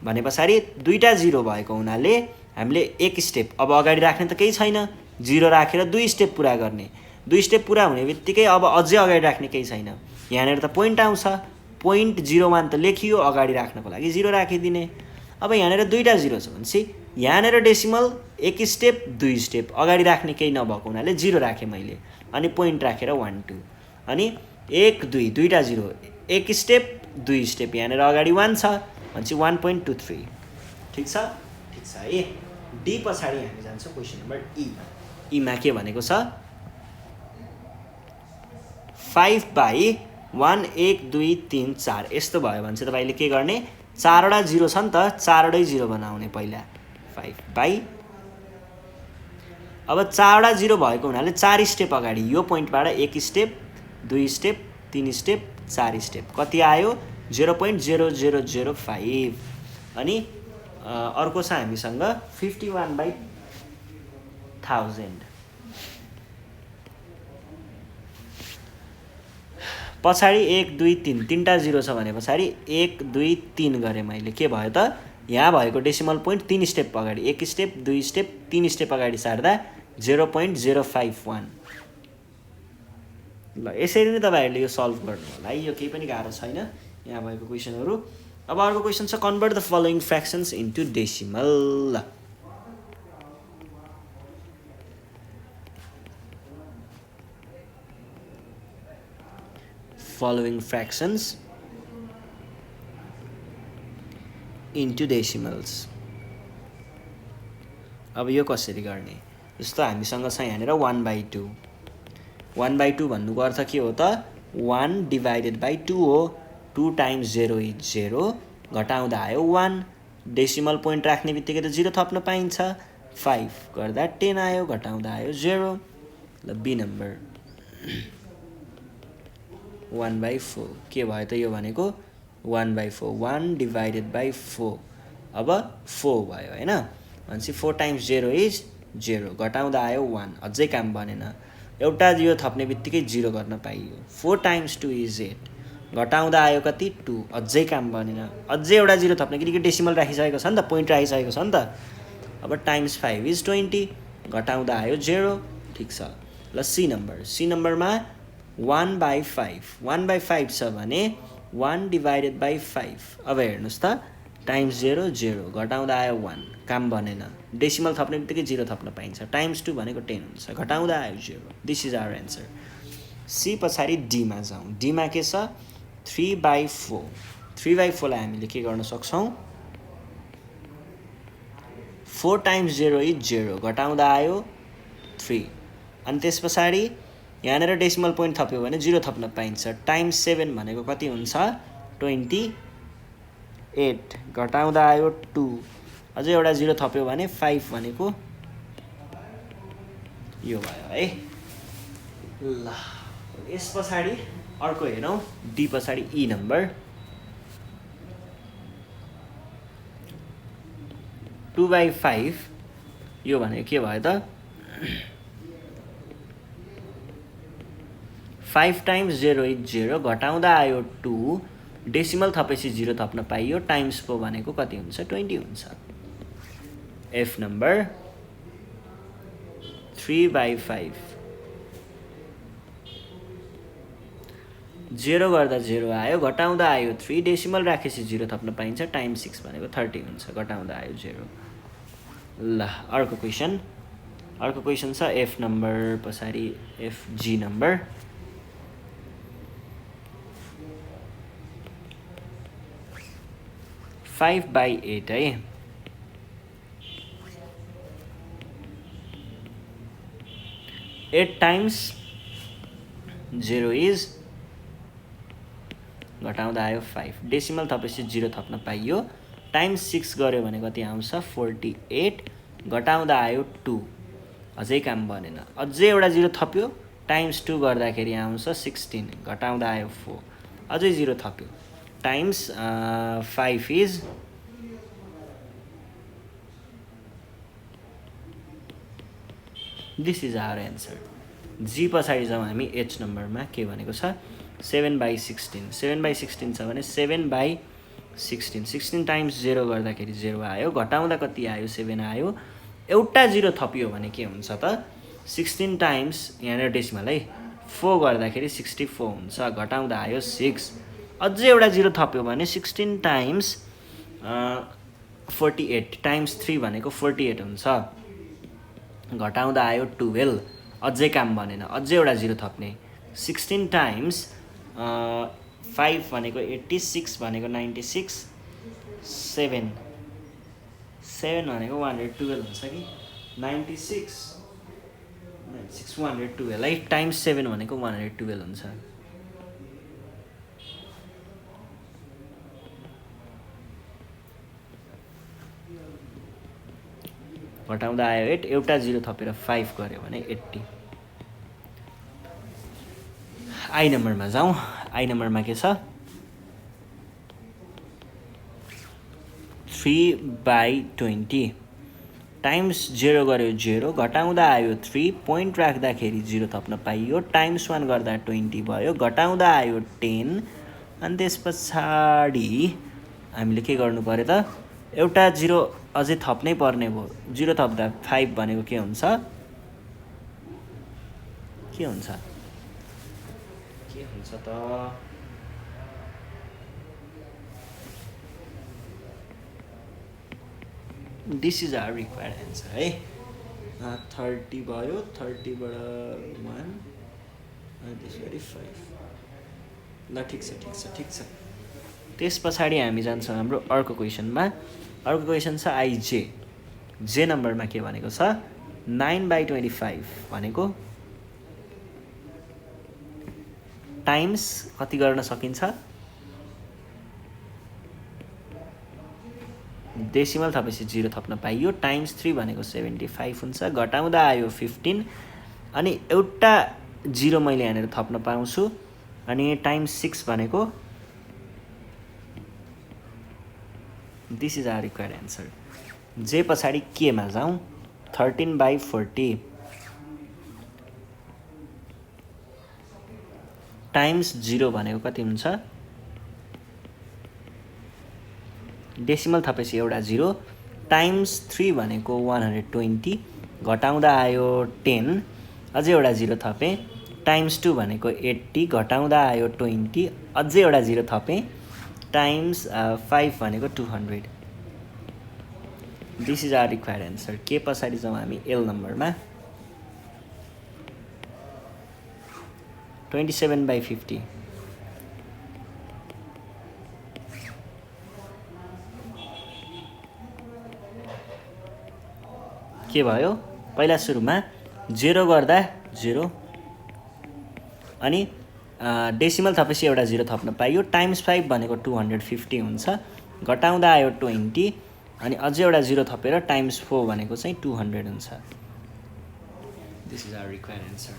भने पछाडि दुईटा 0 भएको हुनाले हामीले एक स्टेप अब अगाडि राख्ने त केही छैन 0 राखेर 2 स्टेप पुरा गर्ने। 2 स्टेप पुरा हुने बित्तिकै अब अझै अगाडि राख्ने केही छैन यहाँनिर त पोइन्ट आउँछ 0.01 त लेखियो अगाडि राख्नको लागि 0 राखिदिने। अब यहाँनिर दुईटा 0 छ भनेपछि यहाँनिर डेसिमल एक स्टेप 2 स्टेप अगाडि राख्ने केही नभएको हुनाले 0 राखेँ मैले अनि पोइन्ट राखेर 1 2 अनि 1 2 दुईटा 0 एक स्टेप 2 स्टेप यहाँनिर अगाडि 1 छ भनेपछि 1.23। ठिक छ है। डी पछाडि हामी जान्छौँ क्वेसन नम्बर ई मा के भनेको छ 5/1 1 2 3 4 यस्तो भयो भने चाहिँ तपाईँले के गर्ने 4वटा 0 छ नि त 4वटै 0 बनाउने पहिला 5/। अब 4वटा 0 भएको हुनाले 4 स्टेप अगाडि यो पोइन्टबाट 1 स्टेप 2 स्टेप 3 स्टेप 4 स्टेप कति आयो 0.0005 अनि अर्को छ हामीसँग 51/1000। पछाडि 1 2 3 तीनटा 0 छ भने पछाडि 1 2 3 गरेँ मैले के भयो त यहाँ भएको डेसिमल पोइन्ट 3 स्टेप अगाडि 1 स्टेप 2 स्टेप 3 स्टेप अगाडि सार्दा 0.051। ल यसरी नै तपाईँहरूले यो सल्भ गर्नु होला है। यो केही पनि गाह्रो छैन यहाँ भएको क्वेसनहरू। अब अर्को क्वेसन छ convert the following fractions into decimal. following fractions into decimals। अब यो कसरी गर्ने जस्तो हामीसँग छ यहाँनिर 1/2 1/2 भन्नुको अर्थ के हो त 1 डिभाइडेड बाई 2 हो 2 टाइम्स 0 इज 0 घटाउँदा आयो 1 डेसिमल पोइन्ट राख्ने बित्तिकै त 0 थप्न पाइन्छ 5 गर्दा 10 आयो घटाउँदा आयो 0। ल बी नम्बर 1/4 के भयो त यो भनेको 1/4 1 डिभाइडेड बाई 4 अब 4 भयो हैन भनेपछि 4 टाइम्स 0 इज 0 घटाउँदा आयो 1 अझै काम बनेन एउटा यो थप्ने बित्तिकै 0 गर्न पाइयो 4 टाइम्स 2 इज 8 घटाउँदा आयो कति 2 अझै काम बनेन अझै एउटा 0 थप्ने किनकि डेसिमल राखिसकेको छ नि त पोइन्ट राखिसकेको छ नि त। अब टाइम्स 5 इज 20 घटाउँदा आयो 0। ठिक छ। ल सी नम्बरमा 1/5 1/5 छ भने 1 डिभाइडेड बाई 5 अब हेर्नुहोस् त टाइम्स 0 0 घटाउँदा आयो 1 काम बनेन डेसिमल थप्ने बित्तिकै 0 थप्न पाइन्छ टाइम्स 2 भनेको 10 हुन्छ घटाउँदा आयो 0। This is our answer. C पछाडि डीमा जाउँ। डीमा के छ 3/4 3/4 लाई हामीले के गर्न सक्छौँ 4 टाइम्स 0 इज 0 घटाउँदा आयो 3 अनि त्यस पछाडि यहाँनिर डेसिमल पोइन्ट थप्यो भने 0 थप्न पाइन्छ टाइम्स 7 भनेको कति हुन्छ 28 घटाउँदा आयो 2 अझै एउटा 0 थप्यो भने 5 भनेको यो भयो है। ल यस पछाडि अर्को हेरौँ डी पछाडि ई नम्बर 2/5 यो भनेको के भयो त 5 टाइम्स 0 इज 0 घटाउँदा आयो 2 डेसिमल थपेपछि 0 थप्न पाइयो टाइम्स 4 भनेको कति हुन्छ 20 हुन्छ। एफ नम्बर 3/5 0 गर्दा 0 आयो, घटाउँदा आयो 3, डेसिमल राखेपछि 0 थप्न पाइन्छ, टाइम्स 6 भनेको 30 हुन्छ, घटाउँदा आयो 0। ल अर्को क्वेसन छ एफ नम्बर पछाडि एफजी नम्बर। 5/8 है। 8 टाइम्स 0 इज, घटाउँदा आयो 5, डेसिमल थपेपछि 0 थप्न पाइयो, टाइम्स 6 गऱ्यो भने कति आउँछ 48, घटाउँदा आयो 2, अझै काम बनेन, अझै एउटा 0 थप्यो, टाइम्स 2 गर्दाखेरि आउँछ 16, घटाउँदा आयो 4, अझै 0 थप्यो, times 5 is, this is our answer. जी पछाडि जाउँ हामी एच नम्बरमा, के भनेको छ 7/16, 7/16 छ भने 7/16, 16 टाइम्स 0 गर्दाखेरि 0 आयो, घटाउँदा कति आयो 7 आयो, एउटा 0 थपियो भने के हुन्छ त 16 टाइम्स, यहाँनिर डेसिमल है, 4 गर्दाखेरि 64 हुन्छ, घटाउँदा आयो 6, अझै एउटा 0 थप्यो भने 16 टाइम्स 48, टाइम्स 3 भनेको 48 हुन्छ, घटाउँदा आयो 12, अझै काम बनेन, अझै एउटा 0 थप्ने, 16 टाइम्स 5 भनेको 86 भनेको 96, 7 भनेको 112 हुन्छ कि 96 112 है, टाइम्स 7 भनेको 112 हुन्छ। घटाउँदा आयो 8, एउटा 0 थपेर 5 गऱ्यो भने 80। आई नम्बरमा जाउँ, आई नम्बरमा के छ 3/20, टाइम्स 0 गऱ्यो 0, घटाउँदा आयो 3, पोइन्ट राख्दाखेरि 0 थप्न पाइयो, टाइम्स 1 गर्दा 20 भयो, घटाउँदा आयो 10, अनि त्यस पछाडि हामीले के गर्नु पर्यो त एउटा 0 अझै थप्नै पर्ने भयो, 0 थप्दा 5 भनेको के हुन्छ त this is our required answer है। 30 भयो, 30बाट 1 अनि त्यसरी 5। ल ठिक छ। त्यस पछाडि हामी जान्छौँ हाम्रो अर्को क्वेसनमा। अर्को क्वेसन छ आइजे, जे नम्बरमा के भनेको छ 9/25 भनेको टाइम्स कति गर्न सकिन्छ, डेसिमल थपेपछि 0 थप्न पाइयो, टाइम्स 3 भनेको 75 हुन्छ, घटाउँदा आयो 15, अनि एउटा 0 मैले यहाँनिर थप्न पाउँछु, अनि टाइम्स 6 भनेको this is our required answer. J पछाडि केमा जाउँ 13/40, टाइम्स 0 भनेको कति हुन्छ, डेसिमल थपेपछि एउटा 0, टाइम्स 3 भनेको 120, घटाउँदा आयो 10, अझै एउटा 0 थपेँ, टाइम्स 2 भनेको 80, घटाउँदा आयो 20, अझै एउटा 0 थपेँ, टाइम्स 5 भनेको 200। This is our required answer. K पछाडि जाउँ हामी एल नम्बरमा 27/50, के भयो पहिला सुरुमा 0 गर्दा 0, अनि डेसिमल थपेपछि एउटा 0 थप्न पाइयो, टाइम्स 5 भनेको 250 हुन्छ, घटाउँदा आयो 20, अनि अझै एउटा 0 थपेर टाइम्स 4 भनेको चाहिँ 200 हुन्छ। This is our required answer.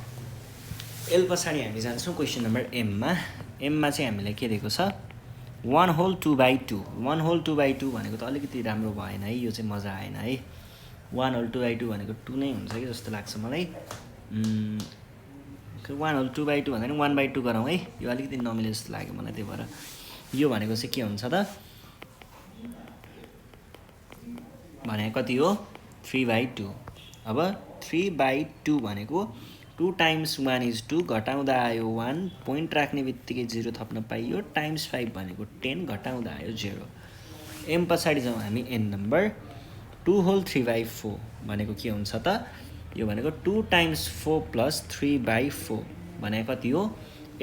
L पछाडि हामी जान्छौँ क्वेसन नम्बर एममा। एममा चाहिँ हामीलाई के दिएको छ 1/2/2, 1/2/2 भनेको त अलिकति राम्रो भएन है, यो चाहिँ मजा आएन है। 1/2/2 भनेको 2 नै हुन्छ कि जस्तो लाग्छ मलाई। 1/2/2 भन्दा नि 1/2 गरौँ है, यो अलिकति नमिले जस्तो लाग्यो मलाई, त्यही भएर यो भनेको चाहिँ के हुन्छ त भने कति हो 3/2। अब 3/2 भनेको 2 टाइम्स 1 इज 2 घटाउँदा आयो 1 पोइन्ट राख्ने बित्तिकै 0 थप्न पाइयो टाइम्स 5 भनेको 10 घटाउँदा आयो 0 एम पछाडि जाउँ हामी एन नम्बर 2 होल 3/4 भनेको के हुन्छ त यो भनेको 2 टाइम्स 4 प्लस 3/4 भनेको कति हो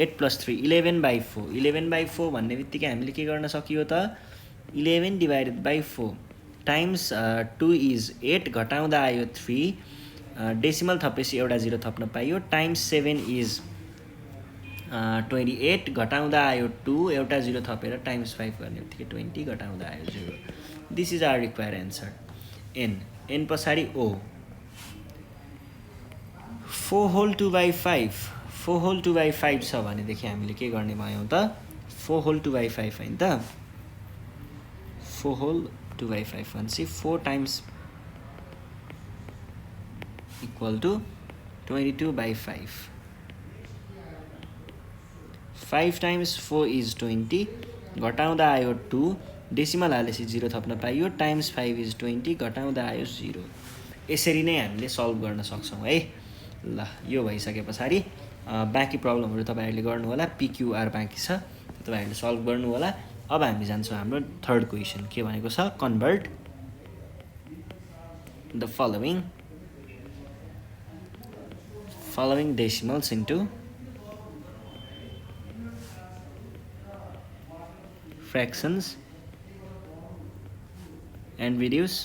8 प्लस 3 11/4 11/4 भन्ने बित्तिकै हामीले के गर्न सकियो त 11 डिभाइडेड बाई 4 टाइम्स 2 इज 8 घटाउँदा आयो 3 डेसिमल थपेपछि एउटा 0 थप्न पाइयो टाइम्स 7 इज 28 घटाउँदा आयो 2 एउटा 0 थपेर टाइम्स 5 गर्ने बित्तिकै 20 घटाउँदा आयो 0 this is our required answer N पछाडि ओ 4 होल 2/5 4 होल 2/5 छ भनेदेखि हामीले के गर्ने भयौँ त 4 होल 2/5 होइन त 4 होल 2/5 भनेपछि 4 times equal to 22/5 5 times 4 is 20 घटाउँदा आयो 2 डेसिमल हालेपछि 0 थप्न पाइयो टाइम्स 5 इज 20 घटाउँदा आयो 0 यसरी नै हामीले सल्भ गर्न सक्छौँ है ल यो भइसके पछाडि बाँकी प्रब्लमहरू तपाईँहरूले गर्नु होला पिक्युआर बाँकी छ तपाईँहरूले सल्भ गर्नु होला अब हामी जान्छौँ हाम्रो थर्ड क्वेसन के भनेको छ convert the following decimals into fractions and reduce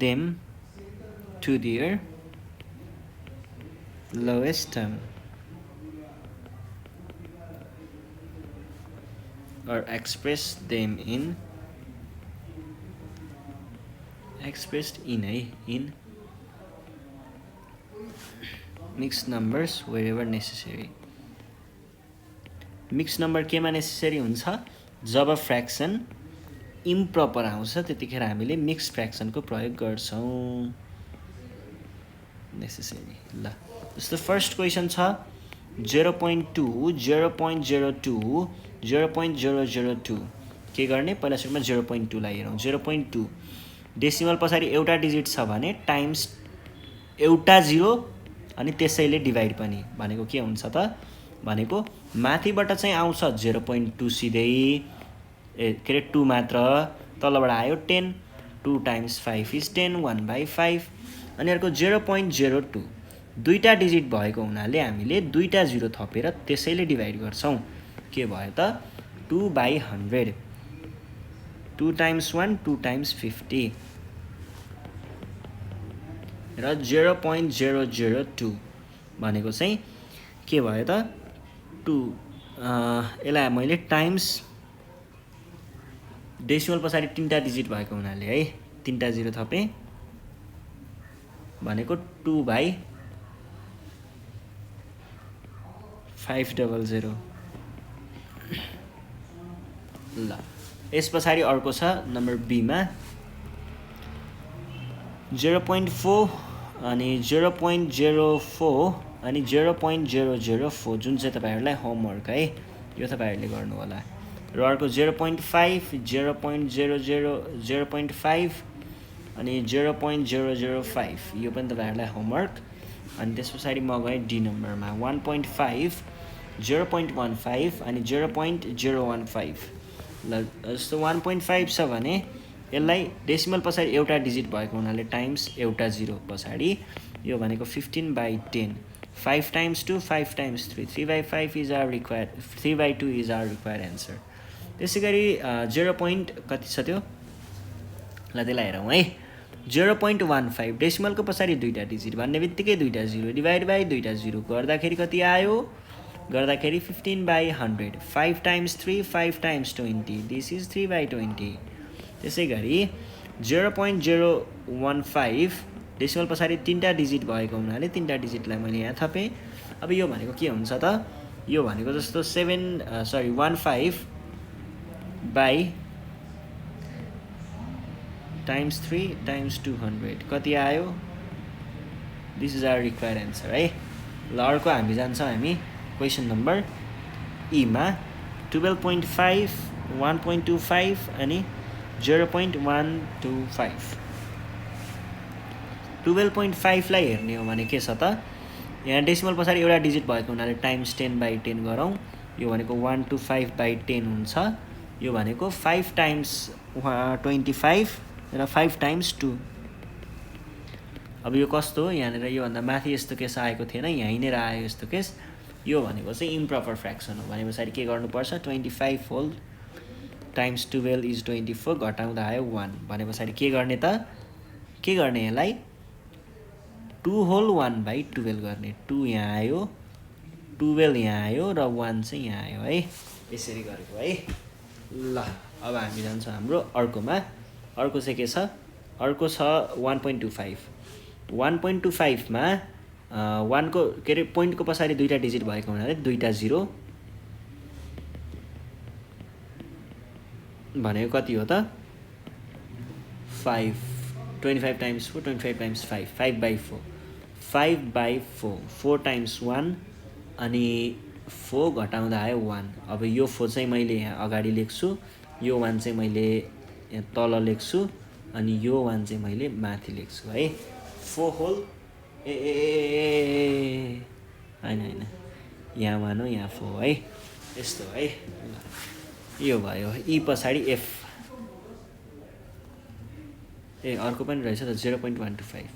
them to their lowest term or expressed in mixed numbers wherever necessary mix number केमा नेसेसरी हुन्छ जब फ्र्याक्सन इम्प्रपर आउँछ त्यतिखेर हामीले मिक्स फ्र्याक्सनको प्रयोग गर्छौँ नेसेसरी ल जस्तो फर्स्ट क्वेसन छ 0.2 0.02 0.002 के गर्ने पहिला सुरुमा 0.2 लाई हेरौँ 0.2 डेसिमल पछाडि एउटा डिजिट छ भने टाइम्स एउटा 0 अनि त्यसैले डिभाइड पनि भनेको के हुन्छ त भनेको माथिबाट चाहिँ आउँछ 0.2 सिधै के अरे 2 मात्र तलबाट आयो 10 2 टाइम्स 5 इज 10 1/5 अनि अर्को 0.02 दुईटा डिजिट भएको हुनाले हामीले दुईटा 0 थपेर त्यसैले डिभाइड गर्छौँ के भयो त 2/100 2 टाइम्स 1 2 टाइम्स 50 र 0.002 भनेको चाहिँ के भयो त 2 यसलाई मैले टाइम्स डेसिमल पछाडि 3टा डिजिट भएको हुनाले है 3टा 0 थपेँ भनेको 2/500 ल यस पछाडि अर्को छ नम्बर बी मा 0.4 अनि 0.04 अनि 0.004 जुन चाहिँ तपाईहरुलाई होमवर्क है यो तपाईहरुले गर्नु होला र अर्को 0.5 0.00 0.5 अनि 0.005 यो पनि तपाईहरुलाई होमवर्क अनि त्यसपछि म गए डी नम्बरमा 1.5 0.15 अनि 0.015 ल जस्तो 1.5 छ भने यसलाई डेसिमल पछाडि एउटा डिजिट भएको हुनाले टाइम्स एउटा 0 पछाडि यो भनेको 15/10 5 times 2 5 times 3 3/5 is our required 3/2 is our required answer त्यसैगरी 0. कति छ त्यो ल त्यसलाई हेरौँ है 0.15 डेसिमलको पछाडि दुईटा डिजिट भन्ने बित्तिकै दुईटा 0 डिभाइड बाइ दुईटा 0 गर्दाखेरि कति आयो गर्दाखेरि 15/100 5 times 3 5 times 20 this is 3/20 त्यसैगरी 0.015 डेसिमल पछाडि 3टा डिजिट भएको हुनाले 3टा डिजिटलाई मैले यहाँ थपेँ अब यो भनेको के हुन्छ त यो भनेको जस्तो 15 बाइ टाइम्स 3 टाइम्स 200 कति आयो this is our required answer है ल अर्को हामी जान्छौँ हामी क्वेसन नम्बर ई मा 12.5 1.25 अनि 0.125 12.5 लाई हेर्ने हो भने के छ त यहाँ डेसिमल पछाडि एउटा डिजिट भएको हुनाले टाइम्स 10/10 गरौँ यो भनेको 125/10 हुन्छ यो भनेको 5 टाइम्स 25 र 5 टाइम्स 2 अब यो कस्तो यहाँनिर योभन्दा माथि यस्तो केस आएको थिएन यहीँनिर आयो यस्तो केस यो भनेको चाहिँ इम्प्रपर फ्र्याक्सन हो भने पछाडि के गर्नुपर्छ 25 होल टाइम्स 12 इज 24 घटाउँदा आयो 1 भने पछाडि के गर्ने त के गर्ने यसलाई 2 होल 1/12 गर्ने 2 यहाँ आयो 12 यहाँ आयो र 1 चाहिँ यहाँ आयो है यसरी गरेको है ल अब हामी जान्छौँ हाम्रो अर्कोमा अर्को चाहिँ के छ अर्को छ 1.25 1.25 मा 1 को के अरे पोइन्टको पछाडि दुईटा डिजिट भएको हुनाले दुईटा 0 भनेको कति हो त 5 25 टाइम्स 4 25 टाइम्स 5 5/4 5/4 4 टाइम्स 1 अनि 4 घटाउँदा आयो 1 अब यो 4 चाहिँ मैले यहाँ अगाडि लेख्छु यो 1 चाहिँ मैले यहाँ तल लेख्छु अनि यो 1 चाहिँ मैले माथि लेख्छु है 4 होल हैन हैन यहाँ 1 हो यहाँ 4 है यस्तो है यो भयो ई पछाडि एफ अर्को पनि रहेछ त 0.125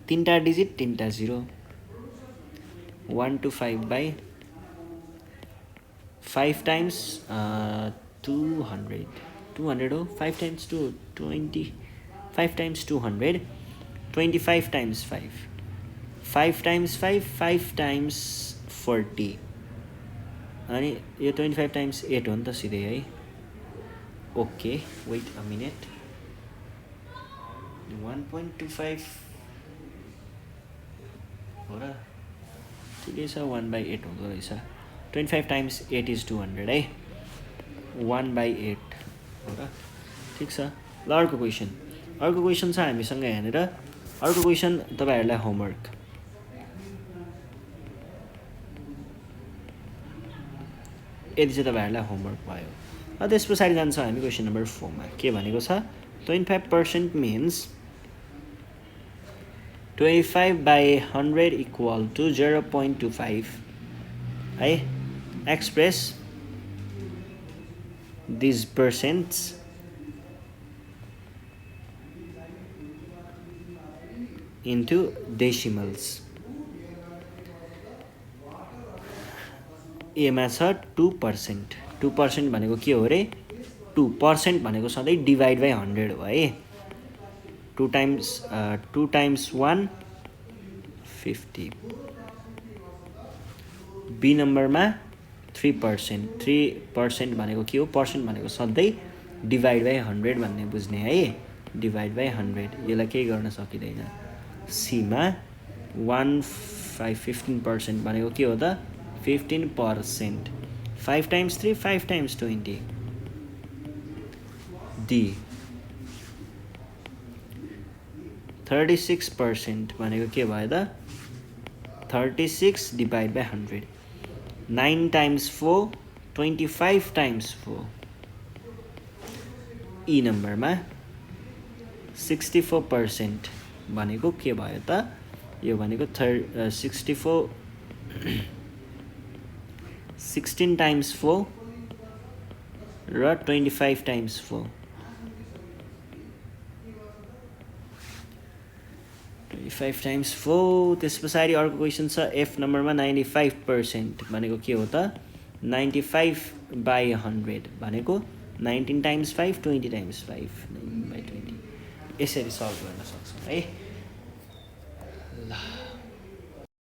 तीनटा डिजिट तीनटा 0 125 5 टाइम्स 200 200 हो 5 times 2 20 5 times 200 25 times 5 5 times 5 5 times 40 अनि यो 25 टाइम्स 8 हो नि त सिधै है ओके वेट अ मिनट 1.25 हो र ठिकै छ 1/8 हुँदो रहेछ 25 टाइम्स 8 इज 200 है 1/8 हो र ठिक छ ल अर्को क्वेसन छ हामीसँग यहाँनिर अर्को क्वेसन तपाईँहरूलाई होमवर्क यदि चाहिँ तपाईँहरूलाई होमवर्क भयो त्यस पछाडि जान्छौँ हामी क्वेसन नम्बर 4 मा के भनेको छ 25% means 25/100 equal to 0.25 है express these percents into decimals एमा छ 2% 2% भनेको के हो रे 2% भनेको सधैँ डिभाइड बाई 100 हो है 2 टाइम्स 1 50 बी नम्बरमा 3% 3% भनेको के हो पर्सेन्ट भनेको सधैँ डिभाइड बाई 100 भन्ने बुझ्ने है डिभाइड बाई 100 यसलाई केही गर्न सकिँदैन सीमा 15% भनेको के हो त 15% 5 टाइम्स 3 5 टाइम्स 20 डी 36% भनेको के भयो त 36 डिभाइड बाई 100 9 टाइम्स 4 25 टाइम्स 4 ई नम्बरमा 64% भनेको के भयो त यो भनेको 64 16 टाइम्स 4 र 25 टाइम्स 4 25 टाइम्स 4 त्यस पछाडि अर्को क्वेसन छ एफ नम्बरमा 95% भनेको के हो त 95/100 भनेको 19 टाइम्स 5 20 टाइम्स 5 9/20 यसरी सल्भ गर्न सक्छौँ है ल